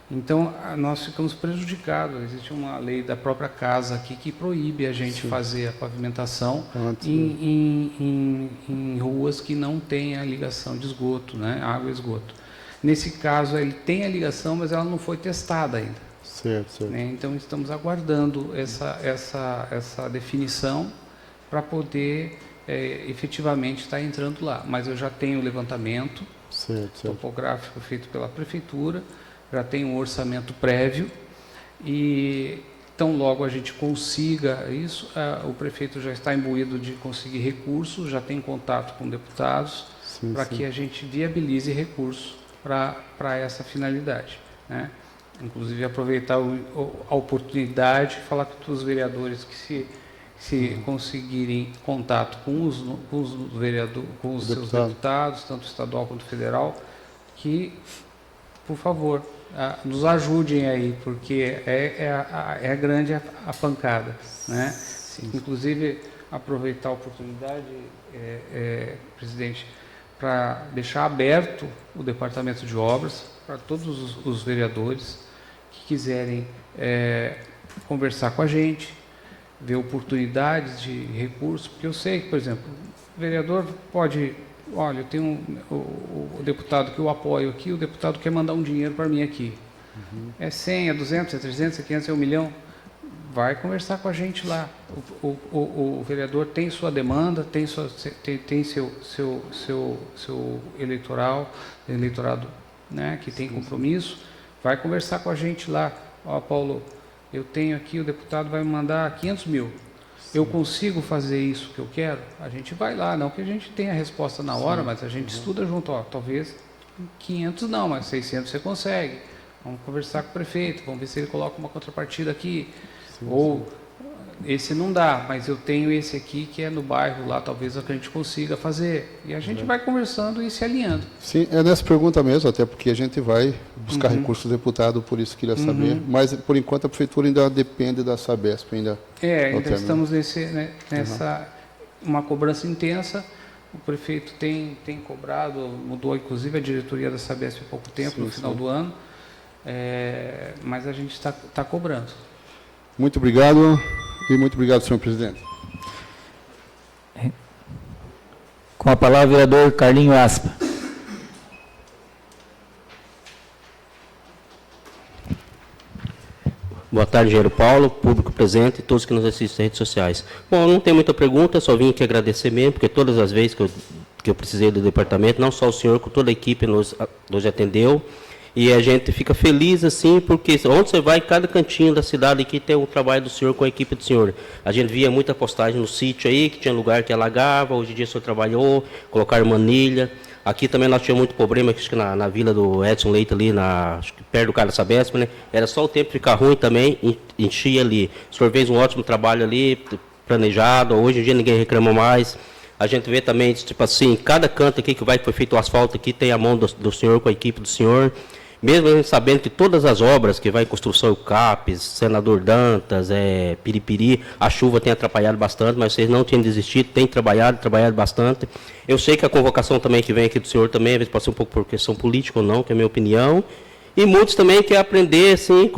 B: Então, nós ficamos prejudicados. Existe uma lei da própria casa aqui que proíbe a gente fazer a pavimentação em ruas que não têm a ligação de esgoto, né? Água e esgoto. Nesse caso, ele tem a ligação, mas ela não foi testada ainda.
D: Certo.
B: Né? Então, estamos aguardando essa definição para poder efetivamente estar entrando lá. Mas eu já tenho o levantamento topográfico feito pela Prefeitura, já tem um orçamento prévio e tão logo a gente consiga isso, o prefeito já está imbuído de conseguir recursos, já tem contato com deputados para que a gente viabilize recursos para essa finalidade, né? Inclusive aproveitar a oportunidade de falar com os vereadores que se conseguirem contato com os seus deputados, tanto estadual quanto federal, que, por favor, nos ajudem aí, porque é grande a pancada, né? Inclusive, aproveitar a oportunidade, presidente, para deixar aberto o Departamento de Obras para todos os vereadores que quiserem conversar com a gente, ver oportunidades de recursos, porque eu sei que, por exemplo, o vereador pode... Olha, eu tenho o deputado que eu apoio aqui, o deputado quer mandar um dinheiro para mim aqui. É 100, é 200, é 300, é 500, é 1 milhão. Vai conversar com a gente lá. O vereador tem sua demanda, tem seu eleitorado, né, que tem compromisso. Vai conversar com a gente lá. Ó, Paulo, eu tenho aqui, o deputado vai me mandar 500 mil. Eu consigo fazer isso que eu quero? A gente vai lá, não que a gente tenha a resposta na hora, mas a gente estuda junto, ó, talvez 500 não, mas 600 você consegue. Vamos conversar com o prefeito, vamos ver se ele coloca uma contrapartida aqui. Ou esse não dá, mas eu tenho esse aqui que é no bairro lá, talvez a gente consiga fazer. E a gente vai conversando e se alinhando.
D: Sim, é nessa pergunta mesmo, até porque a gente vai buscar recursos do deputado, por isso queria saber. Mas, por enquanto, a Prefeitura ainda depende da Sabesp. Ainda
B: estamos nessa uma cobrança intensa. O prefeito tem cobrado, mudou inclusive a diretoria da Sabesp há pouco tempo, no final do ano, mas a gente está cobrando.
D: Muito obrigado e muito obrigado, senhor presidente.
A: Com a palavra, o vereador Carlinho Aspa.
E: Boa tarde, engenheiro Paulo, público presente e todos que nos assistem nas redes sociais. Bom, não tem muita pergunta, só vim aqui agradecer mesmo, porque todas as vezes que eu precisei do departamento, não só o senhor, com toda a equipe nos atendeu. E a gente fica feliz, assim, porque onde você vai, em cada cantinho da cidade aqui tem o trabalho do senhor com a equipe do senhor. A gente via muita postagem no sítio aí, que tinha lugar que alagava, hoje em dia o senhor trabalhou, colocaram manilha. Aqui também nós tínhamos muito problema, acho que na vila do Edson Leite, ali, acho que perto do Carlos Sabesp, né? Era só o tempo ficar ruim também, enchia ali. O senhor fez um ótimo trabalho ali, planejado, hoje em dia ninguém reclama mais. A gente vê também, tipo assim, cada canto aqui que foi feito o asfalto aqui, tem a mão do senhor com a equipe do senhor. Mesmo a gente sabendo que todas as obras que vai em construção, o CAPES, Senador Dantas, Piripiri, a chuva tem atrapalhado bastante, mas vocês não tinham desistido, têm trabalhado bastante. Eu sei que a convocação também que vem aqui do senhor também, às vezes pode ser um pouco por questão política ou não, que é a minha opinião. E muitos também querem aprender, assim,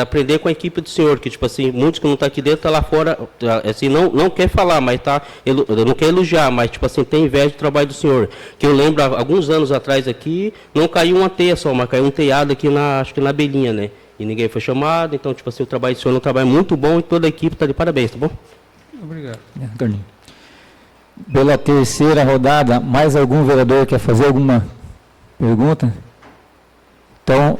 E: aprender com a equipe do senhor, que, tipo assim, muitos que não estão aqui dentro, estão lá fora, assim, não quer falar, mas não quer elogiar, mas, tipo assim, tem inveja do trabalho do senhor. Que eu lembro, há alguns anos atrás aqui, não caiu uma teia só, mas caiu um telhado aqui, acho que na Belinha, né? E ninguém foi chamado, então, tipo assim, o trabalho do senhor é um trabalho muito bom e toda a equipe está de parabéns, tá bom?
B: Obrigado.
A: Pela terceira rodada, mais algum vereador quer fazer alguma pergunta? Então,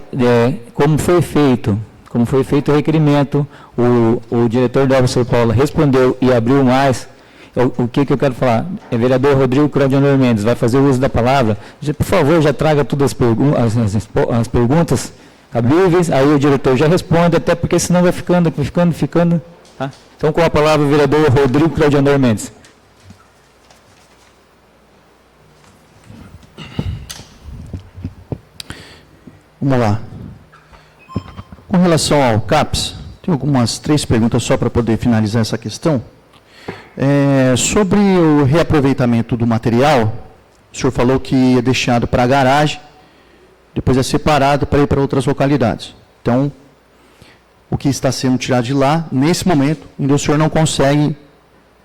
A: como foi feito o requerimento, o diretor da obra, Sr. Paulo, respondeu e abriu mais, o que eu quero falar? Vereador Rodrigo Claudionor Mendes, vai fazer o uso da palavra, por favor, já traga todas as perguntas cabíveis, aí o diretor já responde, até porque senão vai ficando. Tá? Então, com a palavra, o vereador Rodrigo Claudionor Mendes.
C: Vamos lá. Com relação ao CAPES, tem algumas 3 perguntas só para poder finalizar essa questão. Sobre o reaproveitamento do material, o senhor falou que é destinado para a garagem. depois é separado para ir para outras localidades. Então, o que está sendo tirado de lá, nesse momento, ainda o senhor não consegue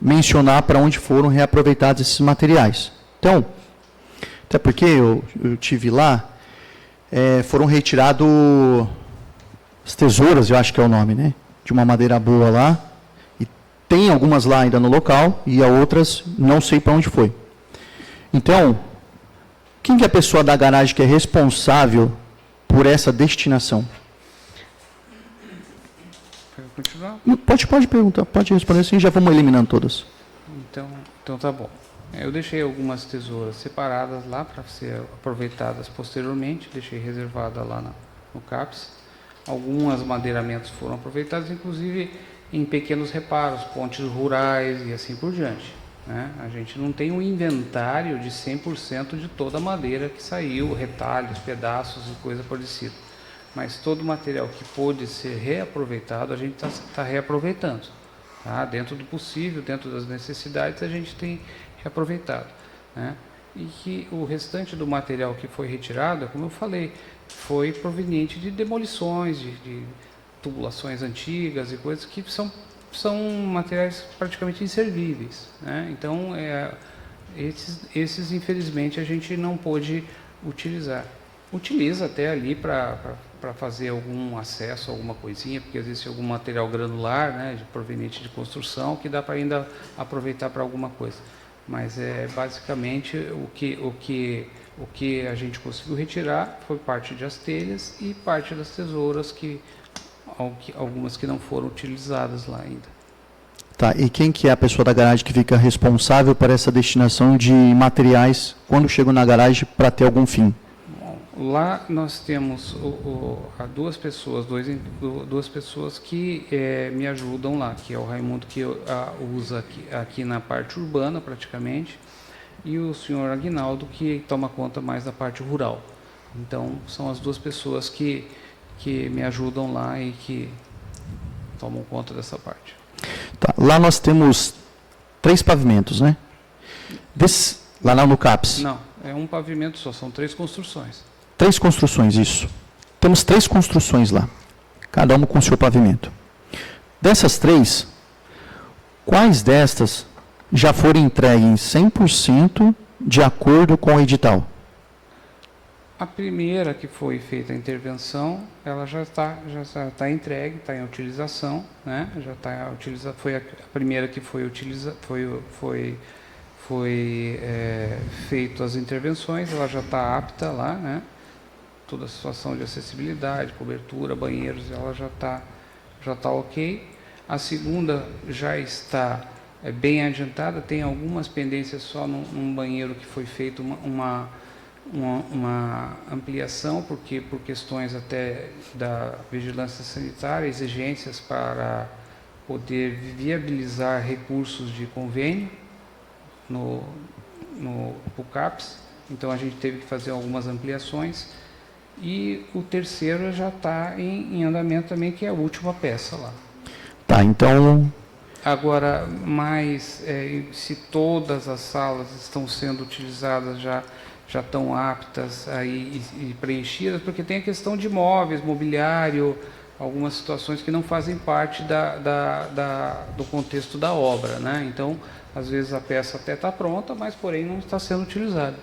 C: mencionar para onde foram reaproveitados esses materiais. Então, até porque eu tive lá, foram retirados as tesouras, eu acho que é o nome, né? De uma madeira boa lá, e tem algumas lá ainda no local, e a outras não sei para onde foi. Então, quem que é a pessoa da garagem que é responsável por essa destinação?
B: Quer continuar?
C: Pode perguntar, pode responder assim, já vamos eliminando todas.
B: Então tá bom. Eu deixei algumas tesouras separadas lá para ser aproveitadas posteriormente, deixei reservada lá no CAPS. Alguns madeiramentos foram aproveitados, inclusive em pequenos reparos, pontes rurais e assim por diante, né? A gente não tem um inventário de 100% de toda a madeira que saiu, retalhos, pedaços e coisa parecida. Mas todo o material que pôde ser reaproveitado, a gente está reaproveitando. Tá? Dentro do possível, dentro das necessidades, a gente tem reaproveitado, né? E que o restante do material que foi retirado, como eu falei, foi proveniente de demolições, de tubulações antigas e coisas que são materiais praticamente inservíveis, né? Então, esses infelizmente a gente não pôde utilizar. Utiliza até ali para fazer algum acesso, alguma coisinha, porque existe algum material granular, né, proveniente de construção, que dá para ainda aproveitar para alguma coisa. Mas basicamente o que a gente conseguiu retirar foi parte das telhas e parte das tesouras, algumas que não foram utilizadas lá ainda.
C: Tá, e quem que é a pessoa da garagem que fica responsável por essa destinação de materiais quando chegam na garagem para ter algum fim?
B: Lá nós temos duas pessoas que me ajudam lá, que é o Raimundo, que usa aqui na parte urbana praticamente, e o senhor Aguinaldo, que toma conta mais da parte rural. Então, são as duas pessoas que me ajudam lá e que tomam conta dessa parte.
C: Tá, lá nós temos 3 pavimentos, né? Lá no CAPS.
B: Não, é um pavimento só, são 3 construções.
C: 3 construções, isso. Temos 3 construções lá, cada uma com seu pavimento. Dessas 3, quais destas já foram entregues 100% de acordo com o edital?
B: A primeira que foi feita a intervenção, ela já está entregue, está em utilização, né? Foi a primeira que foi feito as intervenções, ela já está apta lá, né? Toda a situação de acessibilidade, cobertura, banheiros, ela já está ok. A segunda já está bem adiantada, tem algumas pendências só num banheiro que foi feito uma ampliação, porque por questões até da vigilância sanitária, exigências para poder viabilizar recursos de convênio no CAPS. Então a gente teve que fazer algumas ampliações. E o terceiro já está em andamento também, que é a última peça lá.
C: Tá, então...
B: Agora, se todas as salas estão sendo utilizadas, já estão aptas aí e preenchidas, porque tem a questão de móveis, mobiliário, algumas situações que não fazem parte do contexto da obra, né? Então, às vezes a peça até está pronta, mas porém não está sendo utilizada.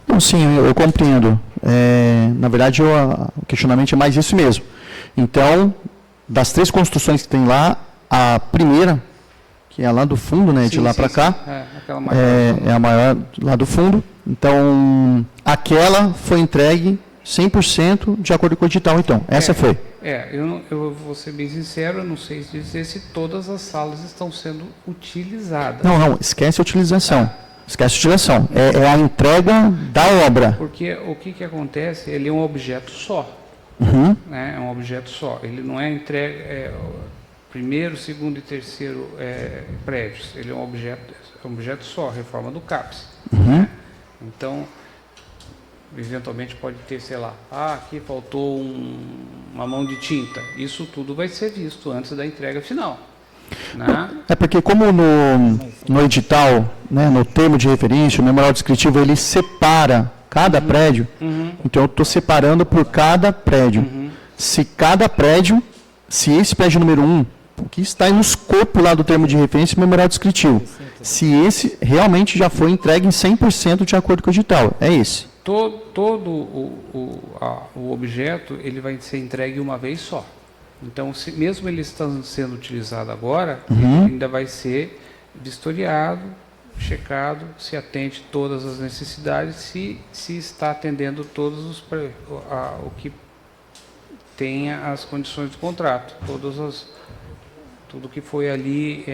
C: Não, sim, eu compreendo. Na verdade, o questionamento é mais isso mesmo. Então, das 3 construções que tem lá, a primeira, que é lá do fundo, né, de lá para cá, é a maior lá do fundo. Então, aquela foi entregue 100% de acordo com o edital, então. Essa foi.
B: Eu vou ser bem sincero, eu não sei dizer se todas as salas estão sendo utilizadas.
C: Não, esquece a utilização. Esquece a utilização. É a entrega da obra.
B: Porque o que acontece, ele é um objeto só.
C: Uhum.
B: Né? É um objeto só. Ele não é entregue primeiro, segundo e terceiro prédios. Ele é um objeto só, reforma do CAPS.
C: Uhum.
B: Né? Então, eventualmente pode ter, sei lá, aqui faltou uma mão de tinta. Isso tudo vai ser visto antes da entrega final. Né?
C: É porque como no edital, né, no termo de referência, o memorial descritivo, ele separa cada prédio, então eu estou separando por cada prédio. Se cada prédio, se esse prédio número 1, o que está no escopo lá do termo de referência memorial descritivo, se esse realmente já foi entregue em 100% de acordo com o edital, é esse.
B: Todo o objeto ele vai ser entregue uma vez só. Então, mesmo ele estando sendo utilizado agora, ele ainda vai ser vistoriado, checado, se atende todas as necessidades, se está atendendo todos o que tenha as condições do contrato, tudo que foi ali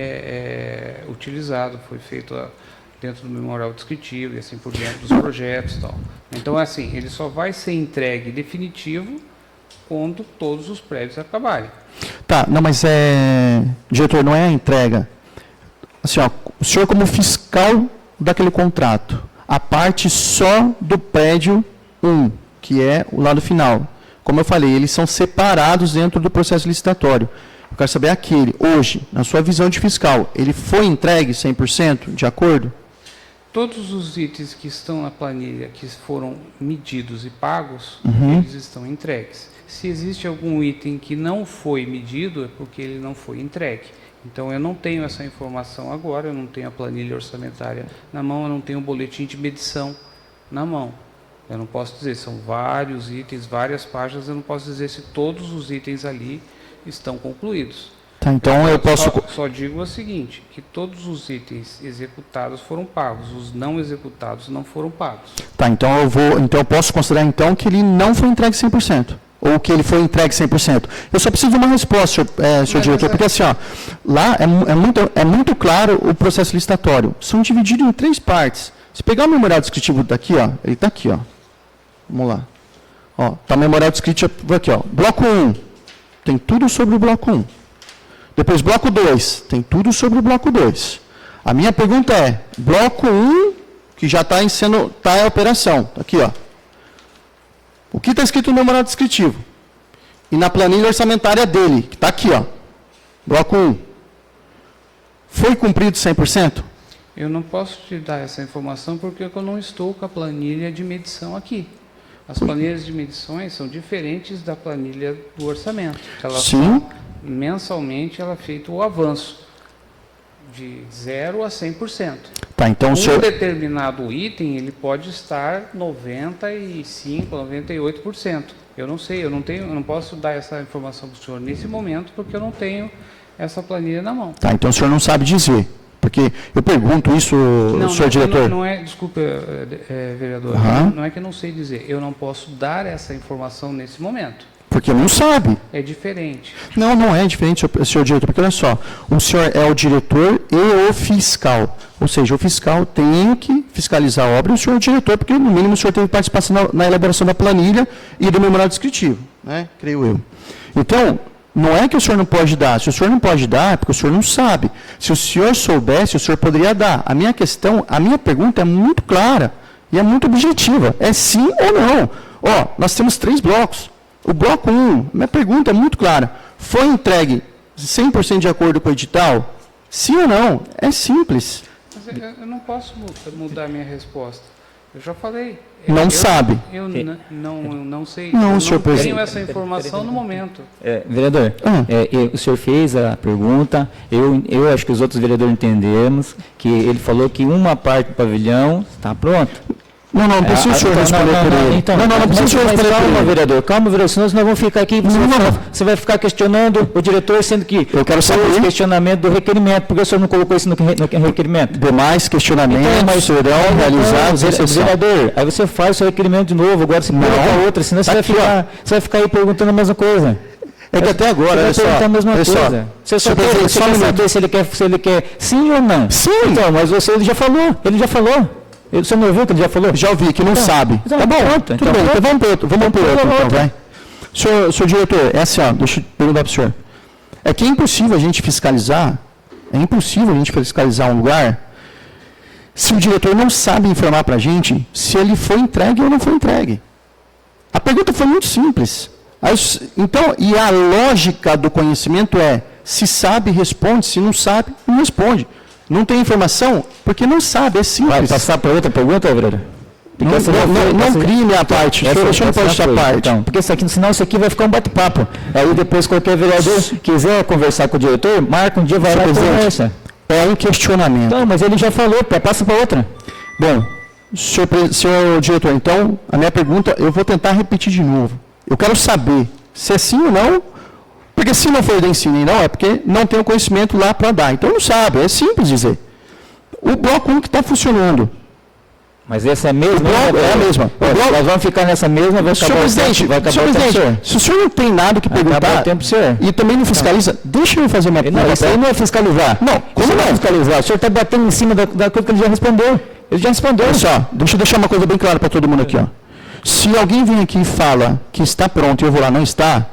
B: utilizado, foi feito dentro do memorial descritivo e assim por diante dos projetos e tal. Então, assim, ele só vai ser entregue definitivo quando todos os prédios acabarem.
C: Tá, não, mas diretor, não é a entrega. Assim, ó, o senhor como fiscal daquele contrato, a parte só do prédio 1, que é o lado final. Como eu falei, eles são separados dentro do processo licitatório. Eu quero saber aquele, hoje, na sua visão de fiscal, ele foi entregue 100% de acordo?
B: Todos os itens que estão na planilha, que foram medidos e pagos, eles estão entregues. Se existe algum item que não foi medido, é porque ele não foi entregue. Então, eu não tenho essa informação agora, eu não tenho a planilha orçamentária na mão, eu não tenho o boletim de medição na mão. Eu não posso dizer, são vários itens, várias páginas, eu não posso dizer se todos os itens ali estão concluídos.
C: Tá, então eu posso...
B: Só digo o seguinte, que todos os itens executados foram pagos, os não executados não foram pagos.
C: Tá, então eu posso considerar então que ele não foi entregue 100%. Ou que ele foi entregue 100%. Eu só preciso de uma resposta, senhor diretor, porque assim, ó, lá é muito claro o processo licitatório. São divididos em 3 partes. Se pegar o memorial descritivo daqui, ó, ele está aqui, ó. Vamos lá. Ó, tá o memorial descritivo aqui, ó. Bloco 1, tem tudo sobre o bloco 1. Depois, bloco 2, tem tudo sobre o bloco 2. A minha pergunta é, bloco 1, que já está em operação, tá aqui, ó. O que está escrito no memorial descritivo? E na planilha orçamentária dele, que está aqui, ó. Bloco 1. Foi cumprido 100%?
B: Eu não posso te dar essa informação porque eu não estou com a planilha de medição aqui. As planilhas de medições são diferentes da planilha do orçamento.
C: Sim.
B: Mensalmente, ela é feito o avanço de 0 a 100%.
C: Tá, então o senhor...
B: determinado item, ele pode estar 95%, 98%. Eu não sei, eu não posso dar essa informação para o senhor nesse momento, porque eu não tenho essa planilha na mão.
C: Tá, então o senhor não sabe dizer. Porque eu pergunto isso, senhor diretor.
B: Não é, desculpa, vereador, não é que eu não sei dizer. Eu não posso dar essa informação nesse momento.
C: Porque não sabe.
B: É diferente.
C: Não, não é diferente, senhor diretor, porque olha só, o senhor é o diretor e o fiscal. Ou seja, o fiscal tem que fiscalizar a obra e o senhor é o diretor, porque no mínimo o senhor teve participação na elaboração da planilha e do memorial descritivo, né? Creio eu. Então, não é que o senhor não pode dar. Se o senhor não pode dar, é porque o senhor não sabe. Se o senhor soubesse, o senhor poderia dar. A minha pergunta é muito clara e é muito objetiva. É sim ou não. Ó, nós temos 3 blocos. O bloco 1, minha pergunta é muito clara. Foi entregue 100% de acordo com o edital? Sim ou não? É simples.
B: Mas eu não posso mudar a minha resposta. Eu já falei.
C: Não sabe.
B: Eu não sei.
C: Não,
B: eu
C: senhor
B: não tenho
C: presidente.
B: essa informação no momento.
A: Vereador, o senhor fez a pergunta, eu acho que os outros vereadores entendemos, que ele falou que uma parte do pavilhão está pronta.
C: Não precisa o senhor responder por ele.
A: Então,
C: não precisa o senhor responder por ele.
A: Vereador, calma, vereador, senão nós vamos ficar aqui, você vai ficar questionando o diretor, sendo que
C: eu quero saber
A: o questionamento do requerimento, porque o senhor não colocou isso no requerimento?
C: Demais questionamentos serão realizados.
A: Vereador, aí você faz o seu requerimento de novo, agora você pula para outra, senão você vai ficar aí perguntando a mesma coisa.
C: É que até agora, olha só.
A: A mesma coisa. Você só quer saber se ele quer sim ou não.
C: Sim.
A: Então, mas ele já falou. Você não ouviu que ele já falou?
C: Já ouvi, que não sabe.
A: Então,
C: tá bom,
A: pronto,
C: tudo bem. Então vamos para outro, então, vai. Senhor diretor, deixa eu perguntar para o senhor. É que é impossível a gente fiscalizar um lugar se o diretor não sabe informar para a gente se ele foi entregue ou não foi entregue. A pergunta foi muito simples. Então, e a lógica do conhecimento é, se sabe, responde, se não sabe, não responde. Não tem informação, porque não sabe, é simples.
A: Vai passar para outra pergunta, vereador? Porque essa já foi-
C: Não
A: essa-
C: crie minha parte. O senhor não pode
A: já
C: deixar
A: foi.
C: parte.
A: Então, porque senão isso aqui vai ficar um bate-papo. Aí depois qualquer vereador quiser conversar com o diretor, marca um dia, vai lá e
C: Senhor
A: conversa.
C: É um questionamento.
A: Então, mas ele já falou, passa para outra.
C: Bom, senhor diretor, então, a minha pergunta, eu vou tentar repetir de novo. Eu quero saber se é sim ou não, porque se não for de ensino e não, é porque não tem o conhecimento lá para dar. Então, não sabe, é simples dizer. O bloco 1 que está funcionando.
A: Mas essa é a mesma?
C: É a mesma.
A: Nós vamos ficar nessa mesma, vai
C: Senhor
A: acabar o
C: presidente,
A: tempo, vai acabar
C: senhor
A: o tempo, senhor.
C: presidente, se o senhor não tem nada que
A: Vai acabar
C: perguntar
A: o tempo, senhor.
C: e também não fiscaliza, deixa eu fazer minha
A: Não, isso aí não é fiscalizar.
C: Não, como
A: Isso
C: não?
A: é fiscalizar? O senhor está batendo em cima da coisa que ele já respondeu. Ele já respondeu.
C: Olha só, deixa eu deixar uma coisa bem clara para todo mundo aqui. Ó. Se alguém vem aqui e fala que está pronto e eu vou lá não está,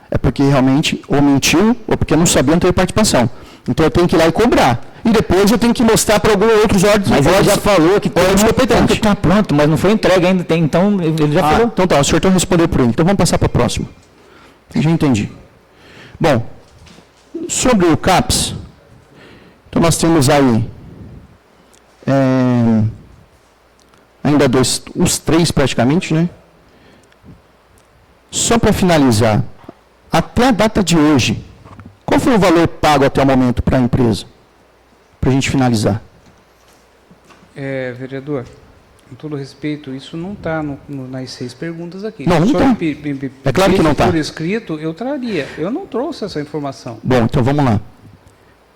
C: é porque realmente ou mentiu ou porque não sabia, não teve participação. Então eu tenho que ir lá e cobrar. E depois eu tenho que mostrar para alguns outros órgãos.
A: Mas ele já falou que está pronto, mas não foi entregue ainda. Então ele já falou.
C: Então tá, o senhor então respondeu por ele. Então vamos passar para a próxima. Já entendi. Bom, sobre o CAPS, então nós temos aí ainda uns 3 praticamente, né? Só para finalizar, até a data de hoje, qual foi o valor pago até o momento para a empresa? Para a gente finalizar.
B: Vereador, com todo respeito, isso não está nas 6 perguntas aqui.
C: Não, não
B: Se o senhor
C: tá.
B: me
C: É claro que não tá.
B: por escrito, eu traria. Eu não trouxe essa informação.
C: Bom, então vamos lá.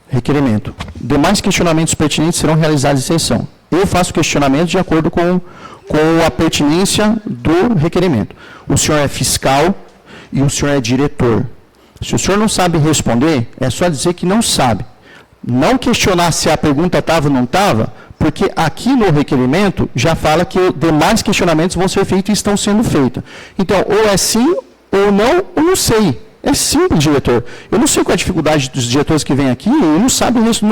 C: Requerimento. Demais questionamentos pertinentes serão realizados em sessão. Eu faço questionamento de acordo com a pertinência do requerimento. O senhor é fiscal e o senhor é diretor. Se o senhor não sabe responder, é só dizer que não sabe. Não questionar se a pergunta estava ou não estava, porque aqui no requerimento já fala que demais questionamentos vão ser feitos e estão sendo feitos. Então, ou é sim, ou não sei. É simples, diretor. Eu não sei qual é a dificuldade dos diretores que vêm aqui, e não sabem isso.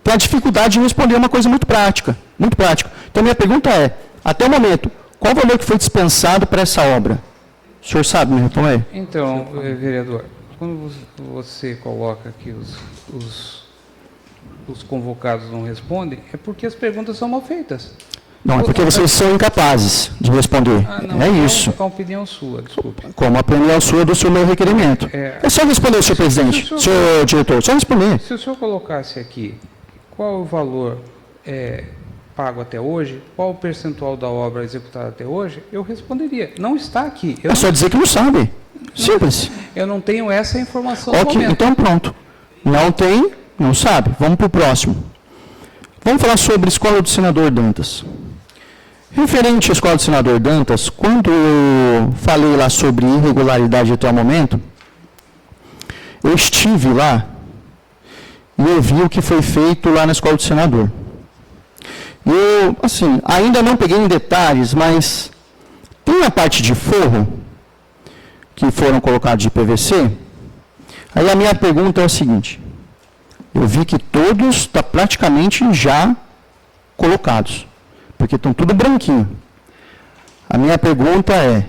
C: Tem a dificuldade de responder uma coisa muito prática. Muito prática. Então, minha pergunta é, até o momento, qual o valor que foi dispensado para essa obra? O senhor sabe me responder?
B: Então, vereador, quando você coloca aqui os convocados não respondem, é porque as perguntas são mal feitas.
C: Não, é porque vocês são incapazes de responder.
B: Não,
C: É isso.
B: É uma opinião sua, desculpe.
C: Como a opinião sua do seu meu requerimento. É só responder, senhor presidente, senhor diretor, só responder.
B: Se o senhor colocasse aqui qual é o valor pago até hoje, qual o percentual da obra executada até hoje, eu responderia. Não está aqui.
C: É só dizer que não sabe. Simples.
B: Eu não tenho essa informação no
C: Ok,
B: momento.
C: então pronto. Não tem, não sabe. Vamos para o próximo. Vamos falar sobre a Escola do Senador Dantas. Referente à Escola do Senador Dantas, quando eu falei lá sobre irregularidade até o momento, eu estive lá e eu vi o que foi feito lá na Escola do Senador. Eu, assim, ainda não peguei em detalhes, mas tem a parte de forro que foram colocados de PVC. Aí a minha pergunta é a seguinte: eu vi que todos estão praticamente já colocados, porque estão tudo branquinho. A minha pergunta é,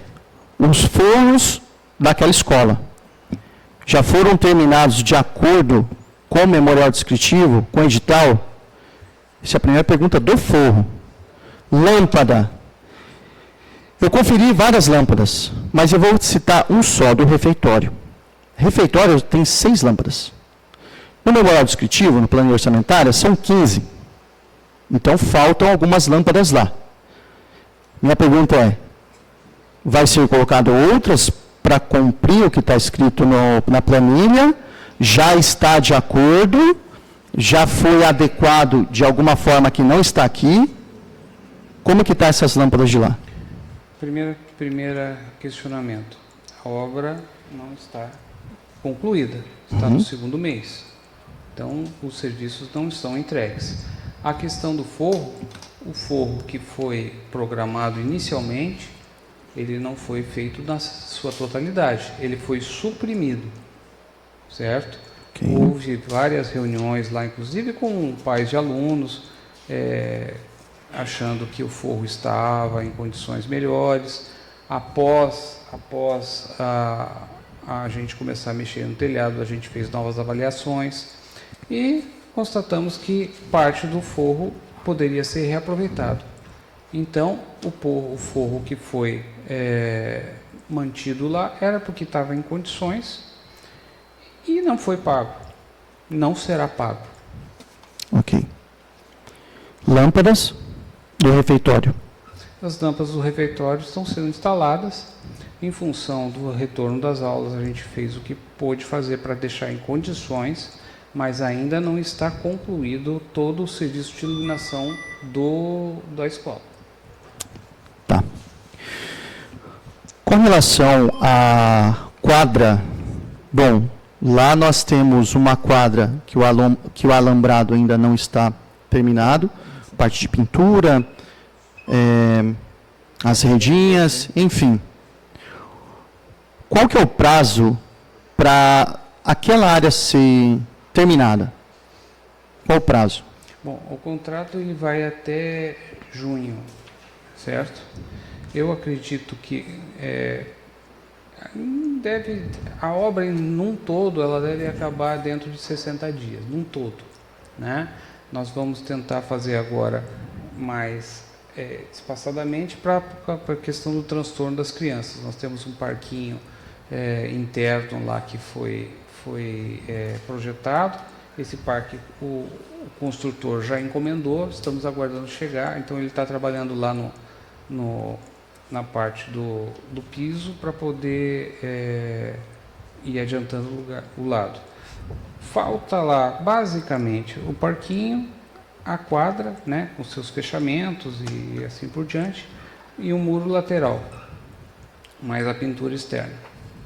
C: os forros daquela escola já foram terminados de acordo com o memorial descritivo, com o edital? Essa é a primeira pergunta do forro. Lâmpada. Eu conferi várias lâmpadas, mas eu vou citar um só, do refeitório. Refeitório tem 6 lâmpadas. No memorial descritivo, no plano orçamentário, são 15. Então, faltam algumas lâmpadas lá. Minha pergunta é, vai ser colocado outras para cumprir o que está escrito na planilha? Já está de acordo? Já foi adequado de alguma forma que não está aqui? Como que está essas lâmpadas de lá?
B: Primeiro questionamento. A obra não está concluída. Está no segundo mês. Então, os serviços não estão entregues. A questão do forro, o forro que foi programado inicialmente, ele não foi feito na sua totalidade. Ele foi suprimido, certo? Okay. Houve várias reuniões lá, inclusive com pais de alunos, achando que o forro estava em condições melhores. Após a gente começar a mexer no telhado, a gente fez novas avaliações e constatamos que parte do forro poderia ser reaproveitado. Então, o forro que foi mantido lá era porque estava em condições e não foi pago. Não será pago.
C: Ok. Lâmpadas do refeitório.
B: As lâmpadas do refeitório estão sendo instaladas. Em função do retorno das aulas, a gente fez o que pôde fazer para deixar em condições, mas ainda não está concluído todo o serviço de iluminação da escola.
C: Tá. Com relação à quadra, bom, lá nós temos uma quadra que o alambrado ainda não está terminado, parte de pintura, as redinhas, enfim. Qual que é o prazo para aquela área ser terminada? Qual o prazo?
B: Bom, o contrato ele vai até junho, certo? Eu acredito que a obra num todo ela deve acabar dentro de 60 dias, num todo, né? Nós vamos tentar fazer agora mais espaçadamente para a questão do transtorno das crianças. Nós temos um parquinho interno lá que foi projetado. Esse parque o construtor já encomendou, estamos aguardando chegar, então ele está trabalhando lá na parte do piso para poder ir adiantando o lado. Falta lá basicamente o parquinho, a quadra, né, com seus fechamentos e assim por diante, e o muro lateral, mais a pintura externa,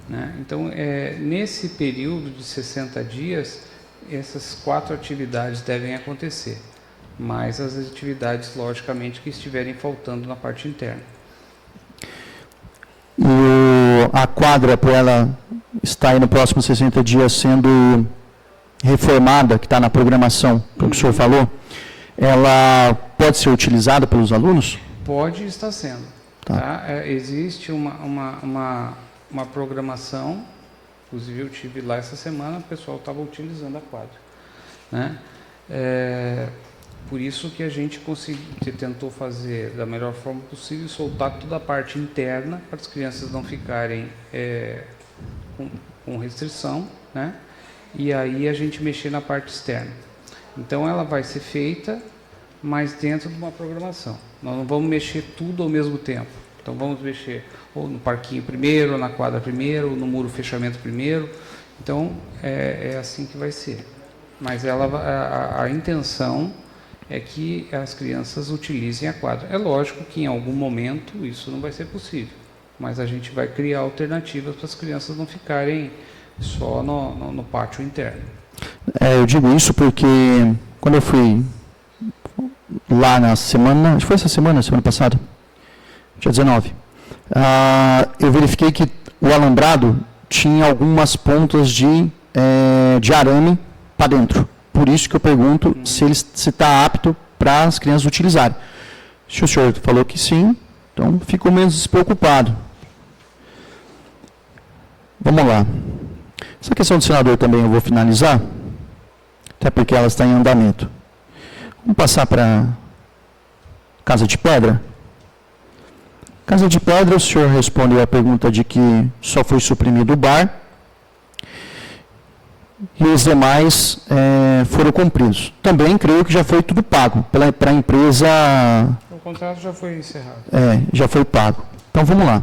B: né? Então, nesse período de 60 dias, essas 4 atividades devem acontecer, mais as atividades, logicamente, que estiverem faltando na parte interna.
C: E a quadra, para ela estar aí no próximo 60 dias sendo reformada, que está na programação, que o senhor falou, ela pode ser utilizada pelos alunos?
B: Pode estar sendo.
C: Tá.
B: Tá? Existe uma programação, inclusive eu tive lá essa semana, o pessoal estava utilizando a quadra, né? Por isso que a gente tentou fazer da melhor forma possível, soltar toda a parte interna para as crianças não ficarem com restrição, né? E aí a gente mexer na parte externa. Então ela vai ser feita, mas dentro de uma programação. Nós não vamos mexer tudo ao mesmo tempo. Então vamos mexer ou no parquinho primeiro, ou na quadra primeiro, ou no muro fechamento primeiro. Então é assim que vai ser. Mas a intenção é que as crianças utilizem a quadra. É lógico que em algum momento isso não vai ser possível, mas a gente vai criar alternativas para as crianças não ficarem só no pátio interno.
C: Eu digo isso porque quando eu fui lá na semana, acho que foi semana passada, dia 19, eu verifiquei que o alambrado tinha algumas pontas de arame para dentro. Por isso que eu pergunto se está apto para as crianças utilizarem. Se o senhor falou que sim, então fico menos despreocupado. Vamos lá. Essa questão do senador também eu vou finalizar, até porque ela está em andamento. Vamos passar para Casa de Pedra. Casa de Pedra, o senhor respondeu a pergunta de que só foi suprimido o bar e os demais foram cumpridos. Também creio que já foi tudo pago para a empresa.
B: O contrato já foi encerrado.
C: Já foi pago. Então vamos lá.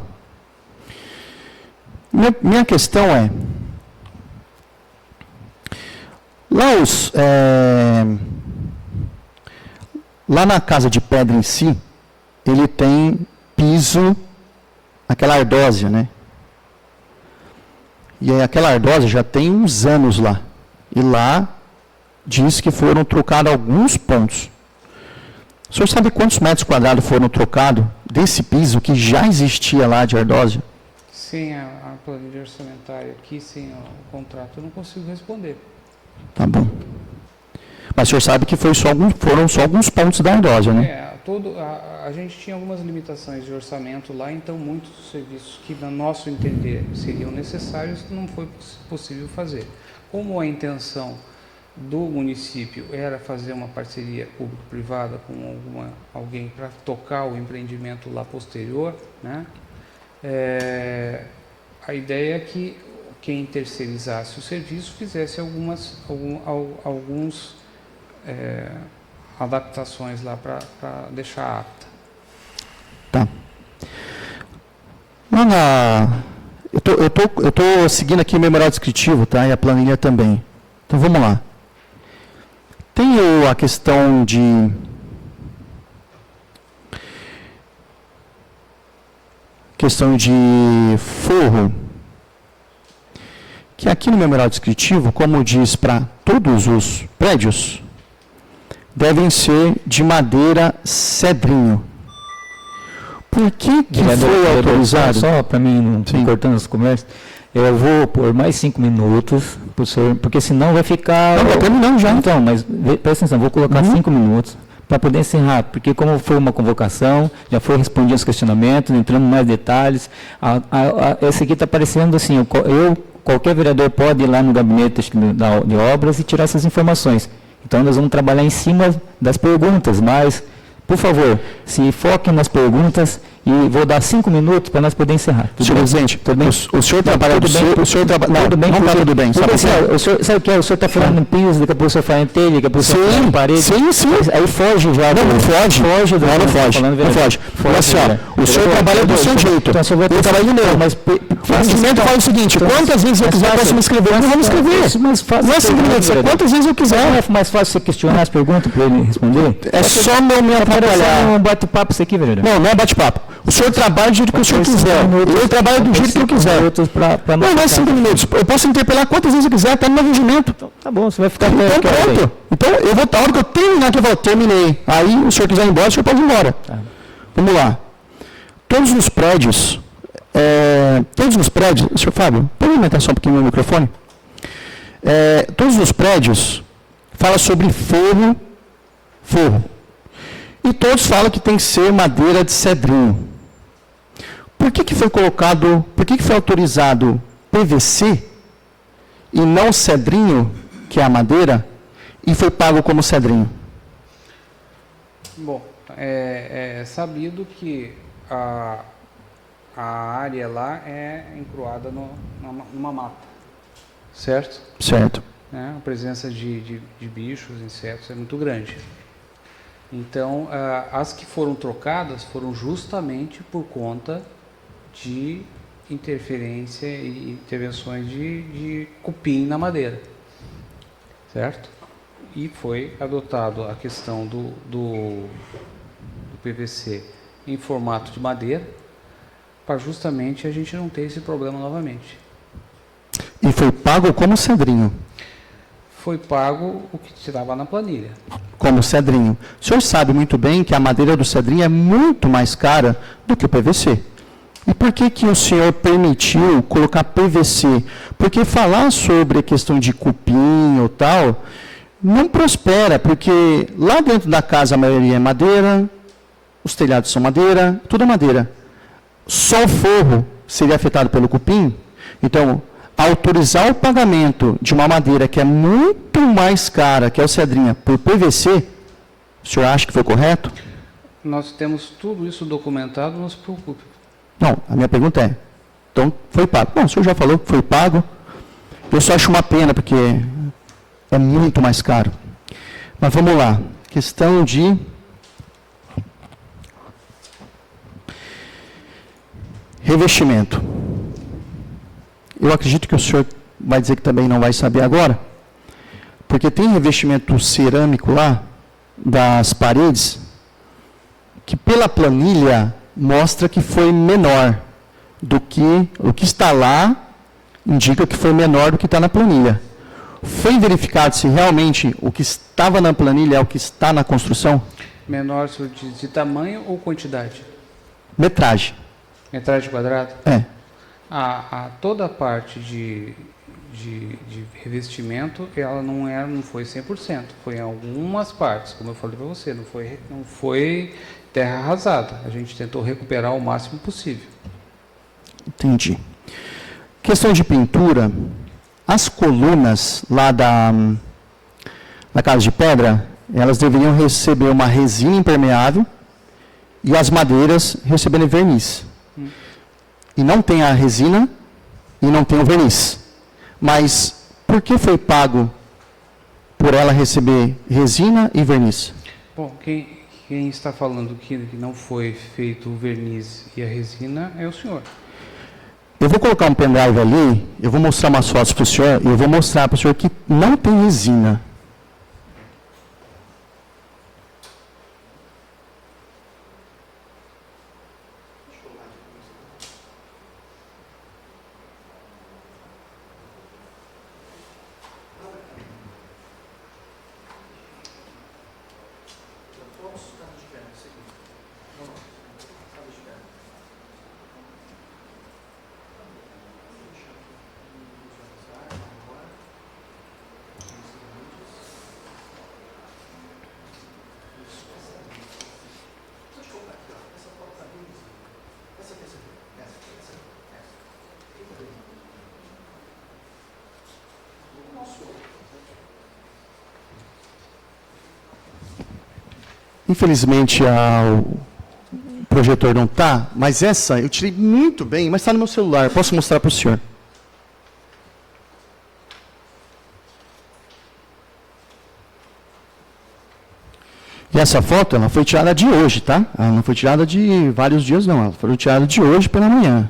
C: Minha questão é, lá na Casa de Pedra em si, ele tem piso, aquela ardósia, né? E aquela ardósia já tem uns anos lá. E lá diz que foram trocados alguns pontos. O senhor sabe quantos metros quadrados foram trocados desse piso que já existia lá de ardósia?
B: Sem a planilha orçamentária aqui, sem o contrato, eu não consigo responder.
C: Tá bom. Mas o senhor sabe que foram só alguns pontos da ardósia, né?
B: A gente tinha algumas limitações de orçamento lá, então muitos dos serviços que, no nosso entender, seriam necessários, não foi possível fazer. Como a intenção do município era fazer uma parceria público-privada com alguém para tocar o empreendimento lá posterior, né? A ideia é que quem terceirizasse o serviço fizesse algumas adaptações lá para deixar apta.
C: Tá. Eu tô seguindo aqui o memorial descritivo, tá? E a planilha também. Então vamos lá. Tem a questão de forro, que aqui no memorial descritivo, como diz para todos os prédios, devem ser de madeira cedrinho. Por que foi autorizado?
A: Só para mim, não cortando as conversas, eu vou por mais 5 minutos, porque senão vai ficar...
C: Não, está terminando já.
A: Então, mas presta atenção, vou colocar 5 minutos para poder encerrar, porque como foi uma convocação, já foi respondido os questionamentos, entrando em mais detalhes. Esse aqui está parecendo assim, qualquer vereador pode ir lá no gabinete de obras e tirar essas informações. Então, nós vamos trabalhar em cima das perguntas, mas, por favor, se foquem nas perguntas e vou dar 5 minutos para nós poder encerrar.
C: Senhor presidente,
A: tudo bem?
C: O senhor trabalha do seu... O senhor trabalha... Não, não está tudo bem.
A: Sabe o que é? O senhor está falando em piso, daqui a pouco o senhor fala em telha, daqui a pouco o senhor fala em parede.
C: Sim.
A: Aí foge já.
C: Não foge. Não foge. Mas assim, ó, o senhor trabalha do seu jeito. Eu trabalho do meu. Mas o instrumento fala o seguinte, quantas vezes eu quiser eu posso me inscrever. Eu não vou me inscrever. Não é 5 minutos, é quantas vezes eu quiser.
A: Não é mais fácil você questionar as perguntas para ele responder?
C: É só não me atrapalhar.
A: Não bate-papo isso aqui, vereador.
C: Não é bate-papo. O senhor trabalha do jeito que o senhor quiser. Eu trabalho do jeito que eu quiser. Não é 5 minutos. Eu posso interpelar quantas vezes eu quiser, até no meu regimento.
A: Tá bom, você vai ficar...
C: Então pronto. Então, eu vou, a hora que eu terminar aqui, eu falo, terminei. Aí, o senhor quiser ir embora, o senhor pode ir embora. Tá. Vamos lá. Todos os prédios, senhor Fábio, pode aumentar só um pouquinho o meu microfone? Todos os prédios falam sobre forro. E todos falam que tem que ser madeira de cedrinho. Por que foi autorizado PVC e não cedrinho, que é a madeira, e foi pago como cedrinho?
B: Bom, é sabido que a área lá é encruada numa mata, certo?
C: Certo.
B: A presença de bichos, insetos é muito grande. Então, as que foram trocadas foram justamente por conta de interferência e intervenções de cupim na madeira, certo? E foi adotado a questão do PVC em formato de madeira, para justamente a gente não ter esse problema novamente.
C: E foi pago como cedrinho?
B: Foi pago o que estava na planilha.
C: Como cedrinho. O senhor sabe muito bem que a madeira do cedrinho é muito mais cara do que o PVC. E por que o senhor permitiu colocar PVC? Porque falar sobre a questão de cupim ou tal, não prospera, porque lá dentro da casa a maioria é madeira, os telhados são madeira, tudo é madeira. Só o forro seria afetado pelo cupim. Então, autorizar o pagamento de uma madeira que é muito mais cara, que é o cedrinha, por PVC, o senhor acha que foi correto?
B: Nós temos tudo isso documentado, não se preocupe.
C: Não, a minha pergunta é, então foi pago. Bom, o senhor já falou que foi pago, eu só acho uma pena, porque é muito mais caro. Mas vamos lá, questão de... revestimento. Eu acredito que o senhor vai dizer que também não vai saber agora, porque tem revestimento cerâmico lá, das paredes, que pela planilha mostra que foi menor do que o que está lá, indica que foi menor do que está na planilha. Foi verificado se realmente o que estava na planilha é o que está na construção?
B: Menor de tamanho ou quantidade?
C: Metragem.
B: Metragem quadrada?
C: É.
B: Toda a parte de revestimento, ela não foi 100%, foi em algumas partes, como eu falei para você, não foi terra arrasada. A gente tentou recuperar o máximo possível.
C: Entendi. Questão de pintura, as colunas lá na casa de pedra, elas deveriam receber uma resina impermeável e as madeiras receberem verniz. E não tem a resina e não tem o verniz. Mas por que foi pago por ela receber resina e verniz?
B: Bom, quem está falando que não foi feito o verniz e a resina é o senhor.
C: Eu vou colocar um pendrive ali, eu vou mostrar umas fotos para o senhor, e eu vou mostrar para o senhor que não tem resina. Infelizmente, o projetor não está, mas essa eu tirei muito bem, mas está no meu celular. Eu posso mostrar para o senhor. E essa foto, ela foi tirada de hoje, tá? Ela não foi tirada de vários dias, não. Ela foi tirada de hoje pela manhã.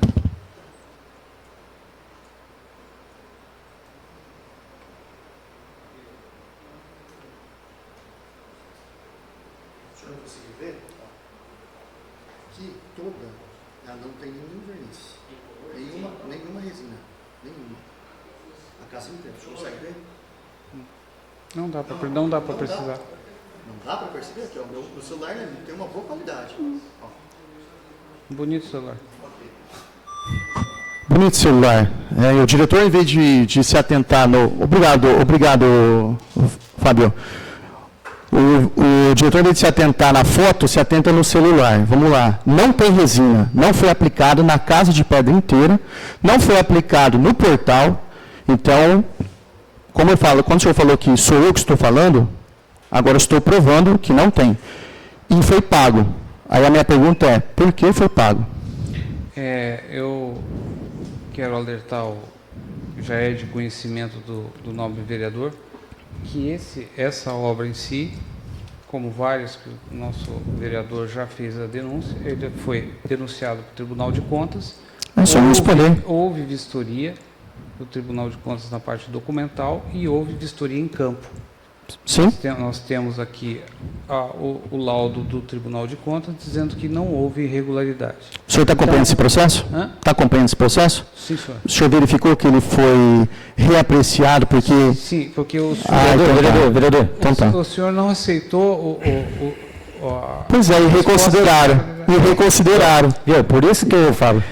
B: Não dá para precisar.
C: Não dá para perceber? Aqui, ó, o celular tem uma boa qualidade.
B: Bonito celular.
C: Bonito celular. O diretor, em vez de se atentar no... Obrigado, Fábio. O diretor, em vez de se atentar na foto, se atenta no celular. Vamos lá. Não tem resina. Não foi aplicado na casa de pedra inteira. Não foi aplicado no portal. Então, como eu falo, quando o senhor falou que sou eu que estou falando, agora eu estou provando que não tem. E foi pago. Aí a minha pergunta é, por que foi pago?
B: Eu quero alertar, já é de conhecimento do nobre vereador, que essa obra em si, como várias que o nosso vereador já fez a denúncia, ele foi denunciado para o Tribunal de Contas. Houve vistoria do Tribunal de Contas na parte documental e houve vistoria em campo.
C: Sim.
B: Nós temos aqui o laudo do Tribunal de Contas dizendo que não houve irregularidade.
C: O senhor está acompanhando esse processo? Está acompanhando esse processo?
B: Sim, senhor.
C: O senhor verificou que ele foi reapreciado porque...
B: Sim, porque o senhor...
C: Vereador. Então tá.
B: O senhor não aceitou
C: Pois é, e reconsideraram.
A: Por isso que eu falo.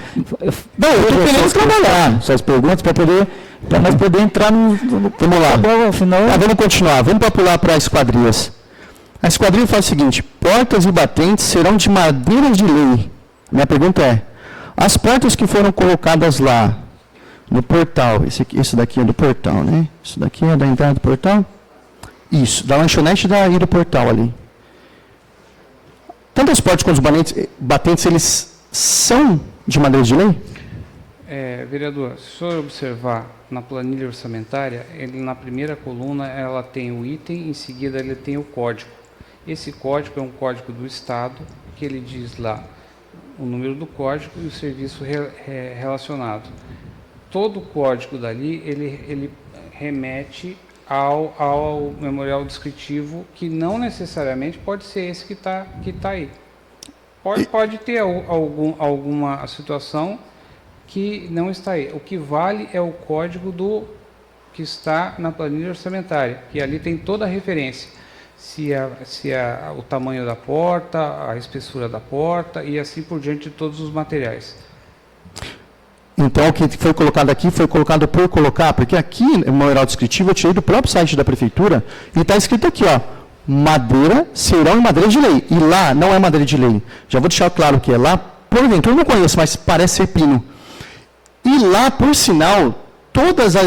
C: Não, eu estou querendo trabalhar.
A: Suas perguntas para nós poder entrar no...
C: Vamos lá.
A: Afinal,
C: vamos continuar. Vamos pular para as quadrilhas. A esquadrilha faz o seguinte: portas e batentes serão de madeira de lei. Minha pergunta é, as portas que foram colocadas lá, no portal, esse daqui é do portal, né? Isso daqui é da entrada do portal? Isso, da lanchonete e do portal ali. Tanto as portas quanto os batentes, eles são de madeira de lei?
B: Vereador, se o senhor observar na planilha orçamentária, na primeira coluna ela tem o item, em seguida ele tem o código. Esse código é um código do Estado, que ele diz lá o número do código e o serviço relacionado. Todo o código dali, ele remete ao memorial descritivo, que não necessariamente pode ser esse que tá aí. Pode ter alguma situação que não está aí. O que vale é o código que está na planilha orçamentária, que ali tem toda a referência. O tamanho da porta, a espessura da porta e assim por diante de todos os materiais.
C: Então, o que foi colocado aqui foi colocado por colocar, porque aqui, no memorial descritivo, eu tirei do próprio site da prefeitura, e está escrito aqui, ó, madeira, serão em madeira de lei. E lá não é madeira de lei. Já vou deixar claro que é lá, porventura eu não conheço, mas parece ser pino. E lá, por sinal,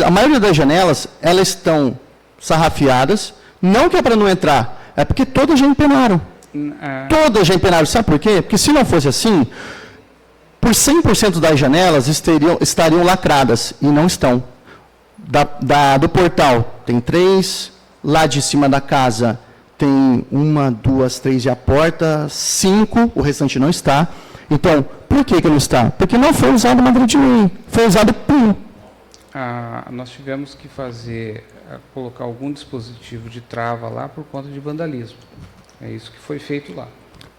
C: a maioria das janelas, elas estão sarrafiadas, Não que é para não entrar, é porque todas já empenaram. Todas já empenaram. Sabe por quê? Porque se não fosse assim, por 100% das janelas estariam lacradas, e não estão. Do portal tem 3, lá de cima da casa tem 1, 2, 3 e a porta, 5, o restante não está. Então, por que não está? Porque não foi usado madeira de lei, foi usado pum.
B: Nós tivemos que colocar algum dispositivo de trava lá por conta de vandalismo. É isso que foi feito lá.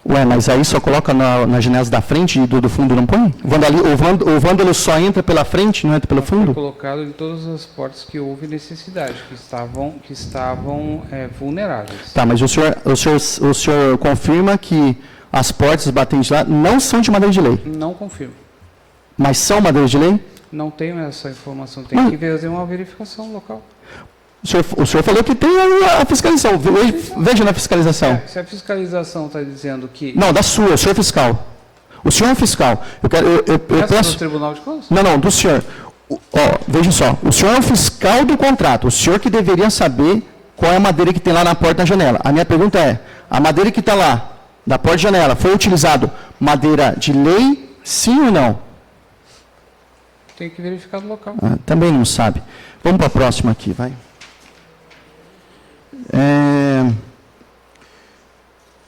C: Ué, mas aí só coloca nas janelas da frente e do fundo não põe? O vândalo só entra pela frente, não entra pelo fundo?
B: Foi colocado em todas as portas que houve necessidade, que estavam vulneráveis.
C: Tá, mas o senhor confirma que as portas batentes lá não são de madeira de lei?
B: Não confirmo.
C: Mas são madeira de lei?
B: Não tenho essa informação, tem que fazer uma verificação local.
C: O senhor falou que tem a fiscalização. Veja na fiscalização.
B: Se a fiscalização está dizendo que...
C: Não, da sua, o senhor fiscal. O senhor é um fiscal. Eu peço...
B: do Tribunal de Contas?
C: Não, do senhor. Veja só, o senhor é um fiscal do contrato. O senhor que deveria saber qual é a madeira que tem lá na porta da janela. A minha pergunta é, a madeira que está lá, da porta da janela, foi utilizado madeira de lei, sim ou não?
B: Tem que verificar no local.
C: Também não sabe. Vamos para a próxima aqui, vai.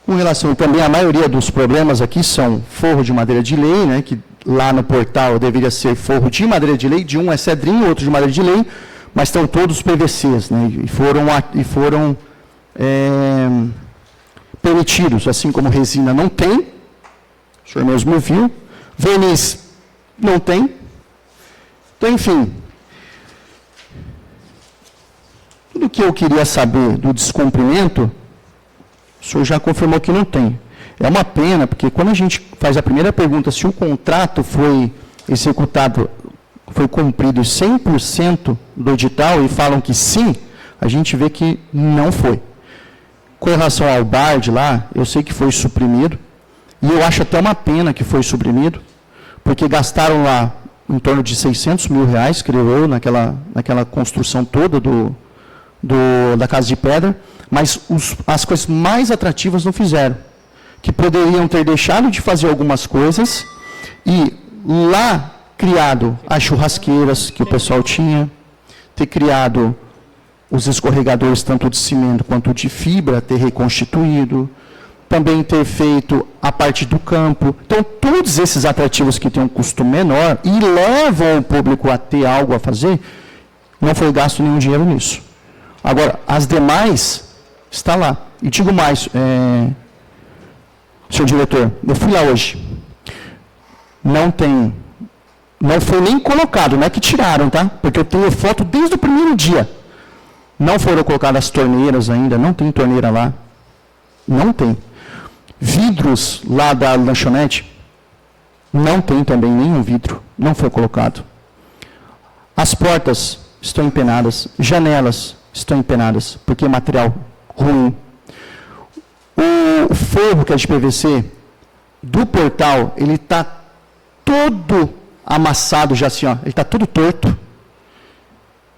C: Com relação também, a maioria dos problemas aqui são forro de madeira de lei, né, que lá no portal deveria ser forro de madeira de lei, de um é cedrinho, outro de madeira de lei, mas estão todos PVCs, né, e foram permitidos, assim como resina não tem, o senhor mesmo viu, verniz não tem, então, enfim, tudo que eu queria saber do descumprimento, o senhor já confirmou que não tem. É uma pena, porque quando a gente faz a primeira pergunta, se o contrato foi executado, foi cumprido 100% do edital, e falam que sim, a gente vê que não foi. Com relação ao BARD lá, eu sei que foi suprimido, e eu acho até uma pena que foi suprimido, porque gastaram lá em torno de R$600 mil, creio eu, naquela construção toda da Casa de Pedra, mas as coisas mais atrativas não fizeram, que poderiam ter deixado de fazer algumas coisas e lá criado as churrasqueiras que o pessoal tinha, ter criado os escorregadores tanto de cimento quanto de fibra, ter reconstituído, também ter feito a parte do campo. Então, todos esses atrativos que têm um custo menor e levam o público a ter algo a fazer, não foi gasto nenhum dinheiro nisso. Agora, as demais, está lá. E digo mais, senhor diretor, eu fui lá hoje. Não foi nem colocado, não é que tiraram, tá? Porque eu tenho foto desde o primeiro dia. Não foram colocadas as torneiras ainda, não tem torneira lá. Não tem. Vidros lá da lanchonete, não tem também nenhum vidro, não foi colocado. As portas estão empenadas, janelas estão empenadas, porque é material ruim. O forro que é de PVC do portal, ele está todo amassado já assim, ó, ele está todo torto.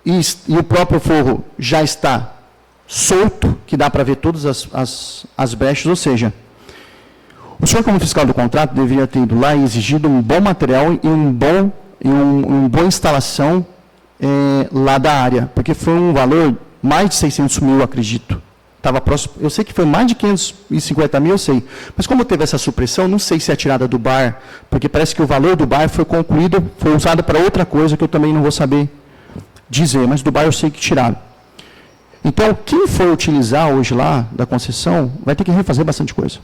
C: E o próprio forro já está solto, que dá para ver todas as brechas, ou seja, o senhor como fiscal do contrato deveria ter ido lá e exigido um bom material e uma boa instalação lá da área, porque foi um valor mais de 600 mil, acredito. Estava próximo, eu sei que foi mais de 550 mil, eu sei. Mas como teve essa supressão, não sei se é tirada do bar, porque parece que o valor do bar foi concluído, foi usado para outra coisa que eu também não vou saber dizer, mas do bar eu sei que tiraram. Então, quem for utilizar hoje lá da concessão, vai ter que refazer bastante coisa.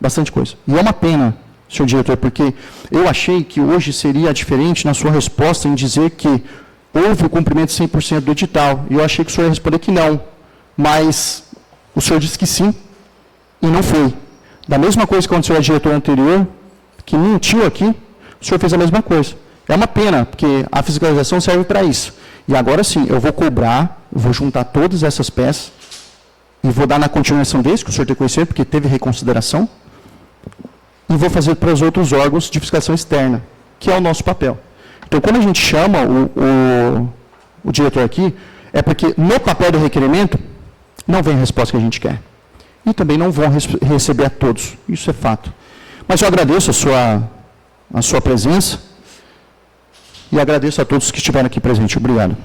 C: Bastante coisa. E é uma pena, senhor diretor, porque eu achei que hoje seria diferente na sua resposta em dizer que houve o cumprimento 100% do edital. E eu achei que o senhor ia responder que não. Mas o senhor disse que sim, e não foi. Da mesma coisa que aconteceu ao diretor anterior, que mentiu aqui, o senhor fez a mesma coisa. É uma pena, porque a fiscalização serve para isso. E agora sim, eu vou cobrar, eu vou juntar todas essas peças, e vou dar na continuação desse, que o senhor tem que conhecer, porque teve reconsideração, e vou fazer para os outros órgãos de fiscalização externa, que é o nosso papel. Então, quando a gente chama o diretor aqui, é porque no papel do requerimento, não vem a resposta que a gente quer. E também não vão receber a todos, isso é fato. Mas eu agradeço a sua presença e agradeço a todos que estiveram aqui presentes. Obrigado.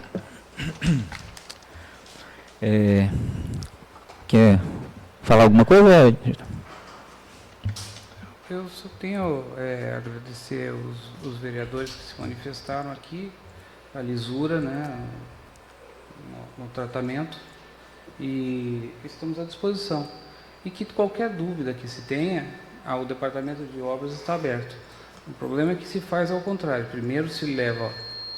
A: Quer falar alguma coisa?
B: Eu só tenho a agradecer os vereadores que se manifestaram aqui, a lisura, né, no tratamento, e estamos à disposição. E que qualquer dúvida que se tenha, o Departamento de Obras está aberto. O problema é que se faz ao contrário. Primeiro se leva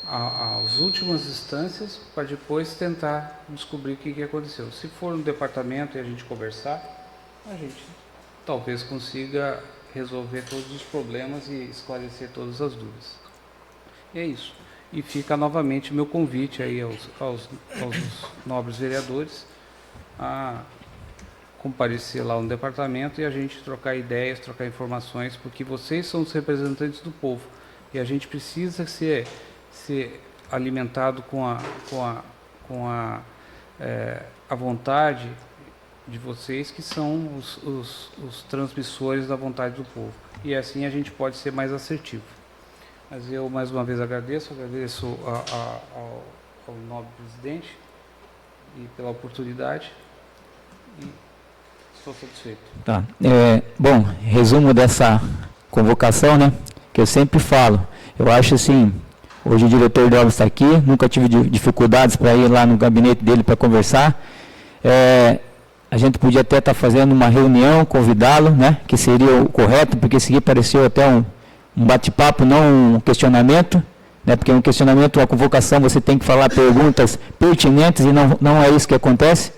B: às últimas instâncias para depois tentar descobrir o que aconteceu. Se for no departamento e a gente conversar, a gente talvez consiga resolver todos os problemas e esclarecer todas as dúvidas. E é isso. E fica novamente o meu convite aí aos nobres vereadores a comparecer lá no departamento e a gente trocar ideias, trocar informações, porque vocês são os representantes do povo e a gente precisa ser alimentado com a vontade de vocês, que são os transmissores da vontade do povo. E assim a gente pode ser mais assertivo. Mas eu, mais uma vez, agradeço ao nobre presidente e pela oportunidade e estou satisfeito.
A: Tá. Bom, resumo dessa convocação, né, que eu sempre falo. Eu acho assim, hoje o diretor de obras está aqui, nunca tive dificuldades para ir lá no gabinete dele para conversar. A gente podia até estar fazendo uma reunião, convidá-lo, né, que seria o correto, porque isso aqui pareceu até um bate-papo, não um questionamento, né, porque um questionamento, uma convocação, você tem que falar perguntas pertinentes e não é isso que acontece.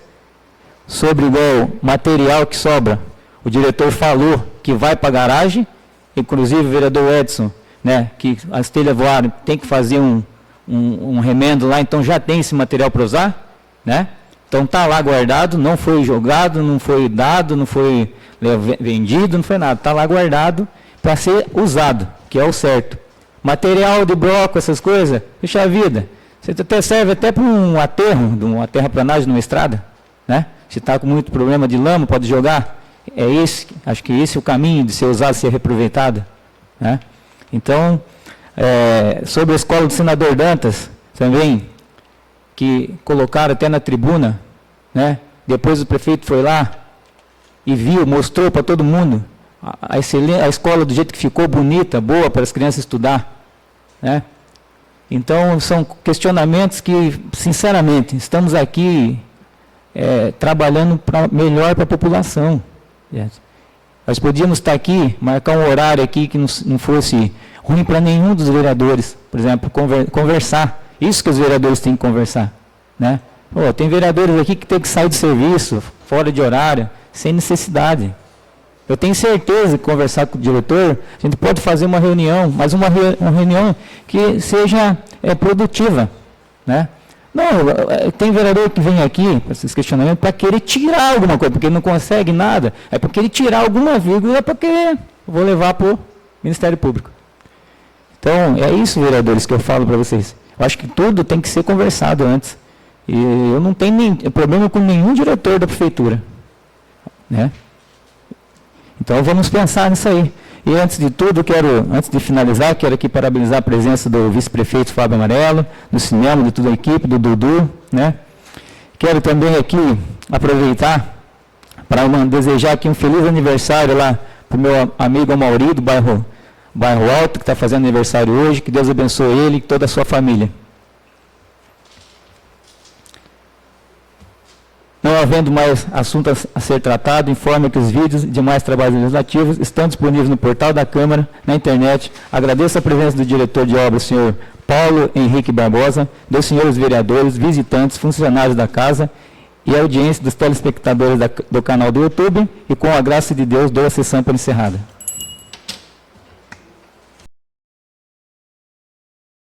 A: Sobre igual material que sobra, o diretor falou que vai para a garagem, inclusive o vereador Edson, né, que as telhas voaram, tem que fazer um remendo lá, então já tem esse material para usar, né? Então está lá guardado, não foi jogado, não foi dado, não foi vendido, não foi nada, está lá guardado para ser usado, que é o certo. Material de bloco, essas coisas, puxa a vida, você até serve até para um aterro, uma terraplanagem numa estrada, né? Se está com muito problema de lama, pode jogar. Acho que esse é o caminho de ser usado, ser reaproveitado, né? Então, sobre a escola do senador Dantas, também, que colocaram até na tribuna, né? Depois o prefeito foi lá e viu, mostrou para todo mundo a escola do jeito que ficou, bonita, boa para as crianças estudar, né? Então, são questionamentos que, sinceramente, estamos aqui trabalhando melhor para a população. Nós podíamos estar aqui, marcar um horário aqui que não fosse ruim para nenhum dos vereadores, por exemplo, conversar. Isso que os vereadores têm que conversar, né? Pô, tem vereadores aqui que tem que sair do serviço, fora de horário, sem necessidade. Eu tenho certeza que conversar com o diretor, a gente pode fazer uma reunião, mas uma reunião que seja produtiva, né? Não, tem vereador que vem aqui, para esses questionamentos, para querer tirar alguma coisa, porque ele não consegue nada, é para querer tirar alguma vírgula, porque vou levar para o Ministério Público. Então, é isso, vereadores, que eu falo para vocês. Eu acho que tudo tem que ser conversado antes. E eu não tenho problema com nenhum diretor da prefeitura, né? Então, vamos pensar nisso aí. E antes de tudo, antes de finalizar, quero aqui parabenizar a presença do vice-prefeito Fábio Amarelo, do cinema, de toda a equipe, do Dudu, né? Quero também aqui aproveitar para desejar aqui um feliz aniversário lá para o meu amigo Amauri, do bairro Alto, que está fazendo aniversário hoje. Que Deus abençoe ele e toda a sua família. Não havendo mais assunto a ser tratado, informo que os vídeos e demais trabalhos legislativos estão disponíveis no portal da Câmara, na internet. Agradeço a presença do diretor de obras, senhor Paulo Henrique Barbosa, dos senhores vereadores, visitantes, funcionários da casa e a audiência dos telespectadores do canal do YouTube, e com a graça de Deus dou a sessão por encerrada.